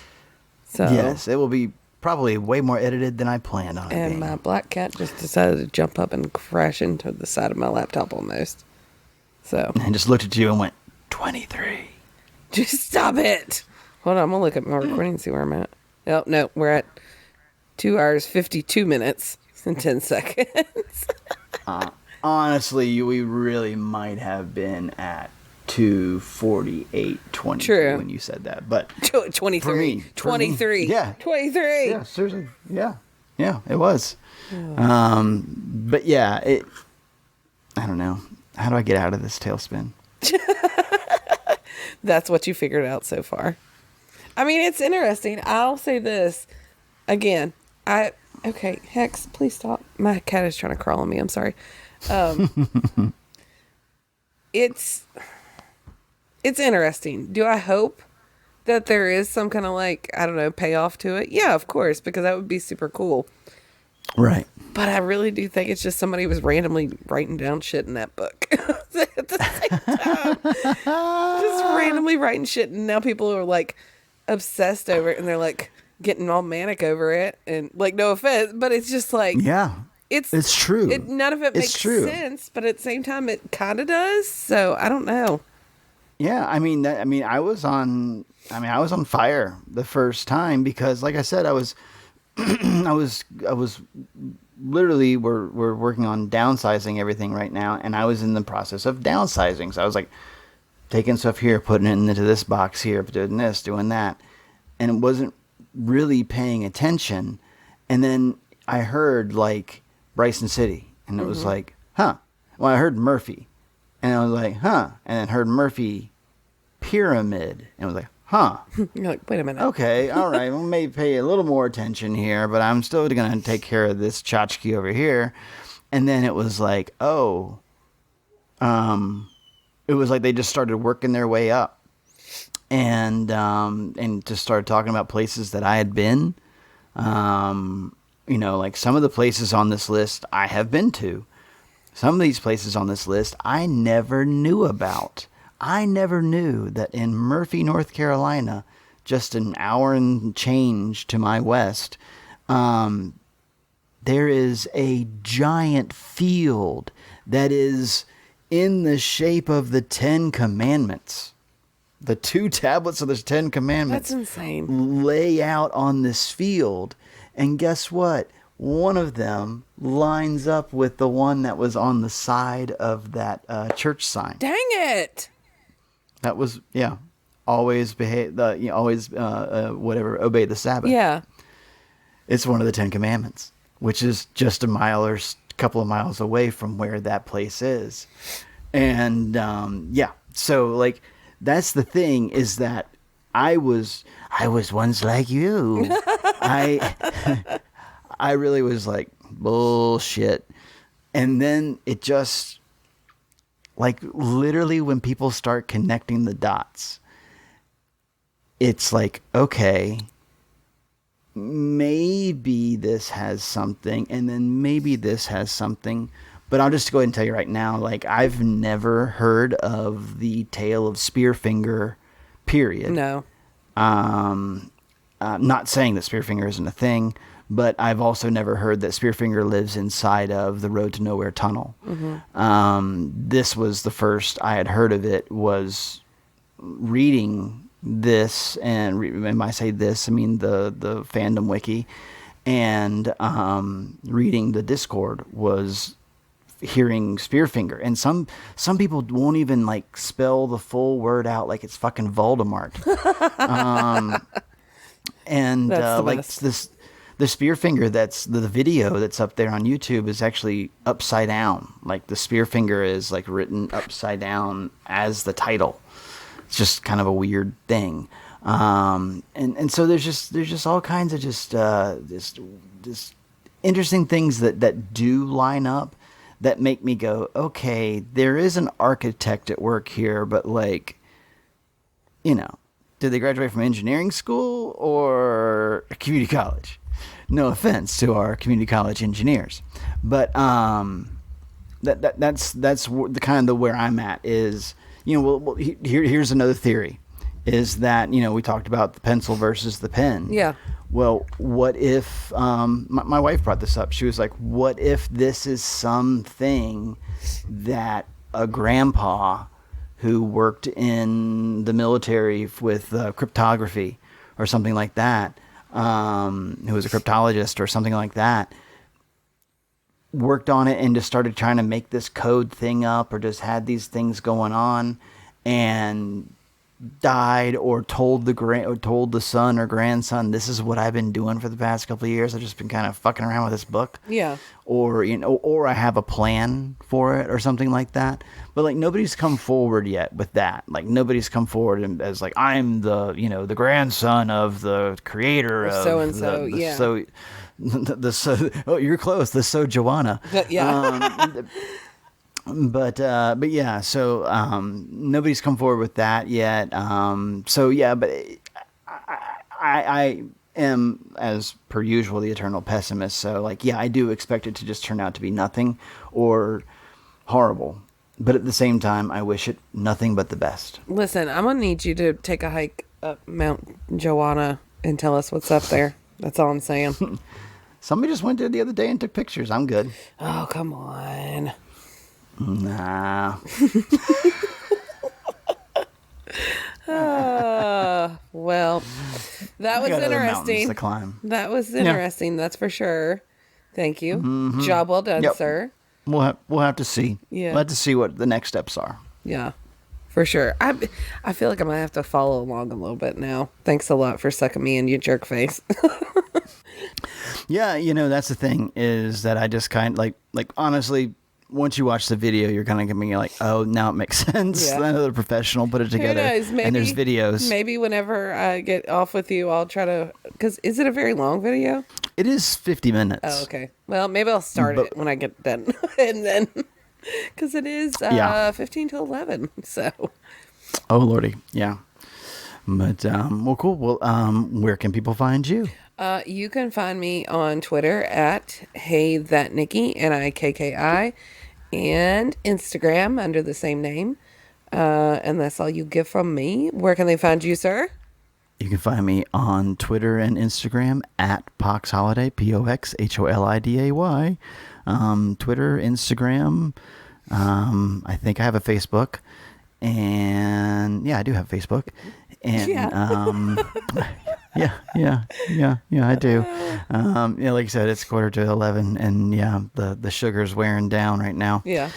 So yes, it will be probably way more edited than I planned on it and being. my black cat just decided to jump up and crash into the side of my laptop almost. So And just looked at you and went, 23. just stop it. Hold on, I'm gonna look at my recording and see where I'm at. Oh no, we're at 2 hours 52 minutes and 10 seconds. Honestly, we really might have been at 2:48:20 True. when you said that, but 23. For me, 23. yeah. 23. Yeah, seriously, yeah, it was. But yeah, I don't know. How do I get out of this tailspin? That's what you figured out so far. I mean, it's interesting. I'll say this again. Okay, Hex, please stop. My cat is trying to crawl on me. I'm sorry. It's interesting. Do I hope that there is some kind of like, I don't know, payoff to it? Yeah, of course, because that would be super cool. Right. But I really do think it's just somebody was randomly writing down shit in that book at the same time. Just randomly writing shit, and now people are like obsessed over it, and they're like getting all manic over it, and like, no offense, but it's just like, Yeah. It's true. None of it It's makes true. sense, but at the same time, it kind of does. So I don't know. Yeah, I was on fire the first time because, like I said, I was, I was literally we're working on downsizing everything right now, and I was in the process of downsizing. So I was like taking stuff here, putting it into this box here, doing this, doing that, and it wasn't really paying attention. And then I heard like Bryson City, and it was like, huh. Well, I heard Murphy, and I was like, huh. And then heard Murphy Pyramid, and I was like, huh. You're like, wait a minute. Okay, all right. Well, maybe pay a little more attention here, but I'm still going to take care of this tchotchke over here. And then it was like, oh, it was like they just started working their way up, and just started talking about places that I had been. Like some of the places on this list I have been to. Some of these places on this list I never knew about. I never knew that in Murphy, North Carolina, just an hour and change to my west, there is a giant field that is in the shape of the Ten Commandments. The 2 tablets of the Ten Commandments. That's insane. Lay out on this field. And guess what? One of them lines up with the one that was on the side of that church sign. Dang it. That was, always behave, whatever, obey the Sabbath. Yeah. It's one of the 10 Commandments, which is just a mile or a couple of miles away from where that place is. And, so like, that's the thing, is that I was once like you. I really was like, bullshit. And then it just, like, literally when people start connecting the dots, it's like, okay, maybe this has something, and then maybe this has something. But I'll just go ahead and tell you right now, like, I've never heard of the tale of Spearfinger, period. No. Not saying that Spearfinger isn't a thing, but I've also never heard that Spearfinger lives inside of the Road to Nowhere tunnel. This was the first I had heard of it, was reading this, and when I say this, I mean the fandom wiki, and reading the Discord, was hearing Spearfinger. And some people won't even like spell the full word out, like it's fucking Voldemort. And like this, the Spearfinger, that's the video that's up there on YouTube, is actually upside down. Like the Spearfinger is like written upside down as the title. It's just kind of a weird thing. And so there's just all kinds of just interesting things that do line up, that make me go, okay, there is an architect at work here, but like, did they graduate from engineering school or a community college? No offense to our community college engineers, but that's the kind of where I'm at is, here's another theory, is that, we talked about the pencil versus the pen. Yeah. Well, what if, my wife brought this up. She was like, what if this is something that a grandpa who worked in the military with cryptography or something like that, who was a cryptologist or something like that, worked on it and just started trying to make this code thing up, or just had these things going on and died, or told the son or grandson, this is what I've been doing for the past couple of years. I've just been kind of fucking around with this book. Yeah. Or, or I have a plan for it or something like that. But like, nobody's come forward yet with that. Like, nobody's come forward as like, I'm the, the grandson of the creator of so-and-so. Yeah. Oh, you're close. The So Joana. Yeah. But yeah, so nobody's come forward with that yet. So yeah, but I am, as per usual, the eternal pessimist. So like, yeah, I do expect it to just turn out to be nothing or horrible. But at the same time, I wish it nothing but the best. Listen, I'm gonna need you to take a hike up Mount Joanna and tell us what's up there. That's all I'm saying. Somebody just went there the other day and took pictures. I'm good. Oh, come on. Nah. Well, that was got other mountains interesting. to climb. That was interesting. That's for sure. Thank you. Mm-hmm. Job well done, Yep. sir. We'll have to see. Yeah. We'll have to see what the next steps are. Yeah, for sure. I feel like I might have to follow along a little bit now. Thanks a lot for sucking me in, you jerk face. Yeah, that's the thing is that I just kind of like honestly, once you watch the video, you're kind of gonna be like, oh, now it makes sense. Yeah. Another professional put it together, Who knows? Maybe, and there's videos. Maybe whenever I get off with you, I'll try to. Because is it a very long video? It is 50 minutes. Oh, okay. Well, maybe I'll start it when I get done, and then because it is 15 to 11. So. Oh lordy, yeah. But well, cool. Well, where can people find you? You can find me on Twitter at HeyThatNikki, NIKKI, and Instagram under the same name. And that's all you get from me. Where can they find you, sir? You can find me on Twitter and Instagram at PoxHoliday, POXHOLIDAY. Twitter, Instagram. I think I have a Facebook. And yeah, I do have Facebook. And I do. Like you said, it's 10:45, and the sugar's wearing down right now. Yeah.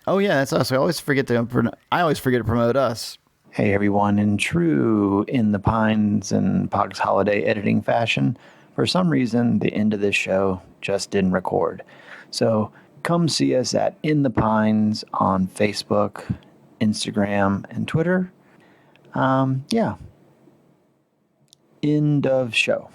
Oh yeah, that's us. I always forget to promote us. Hey everyone, in true In the Pines and Pogs Holiday editing fashion, for some reason the end of this show just didn't record. So come see us at In the Pines on Facebook, Instagram, and Twitter. End of show.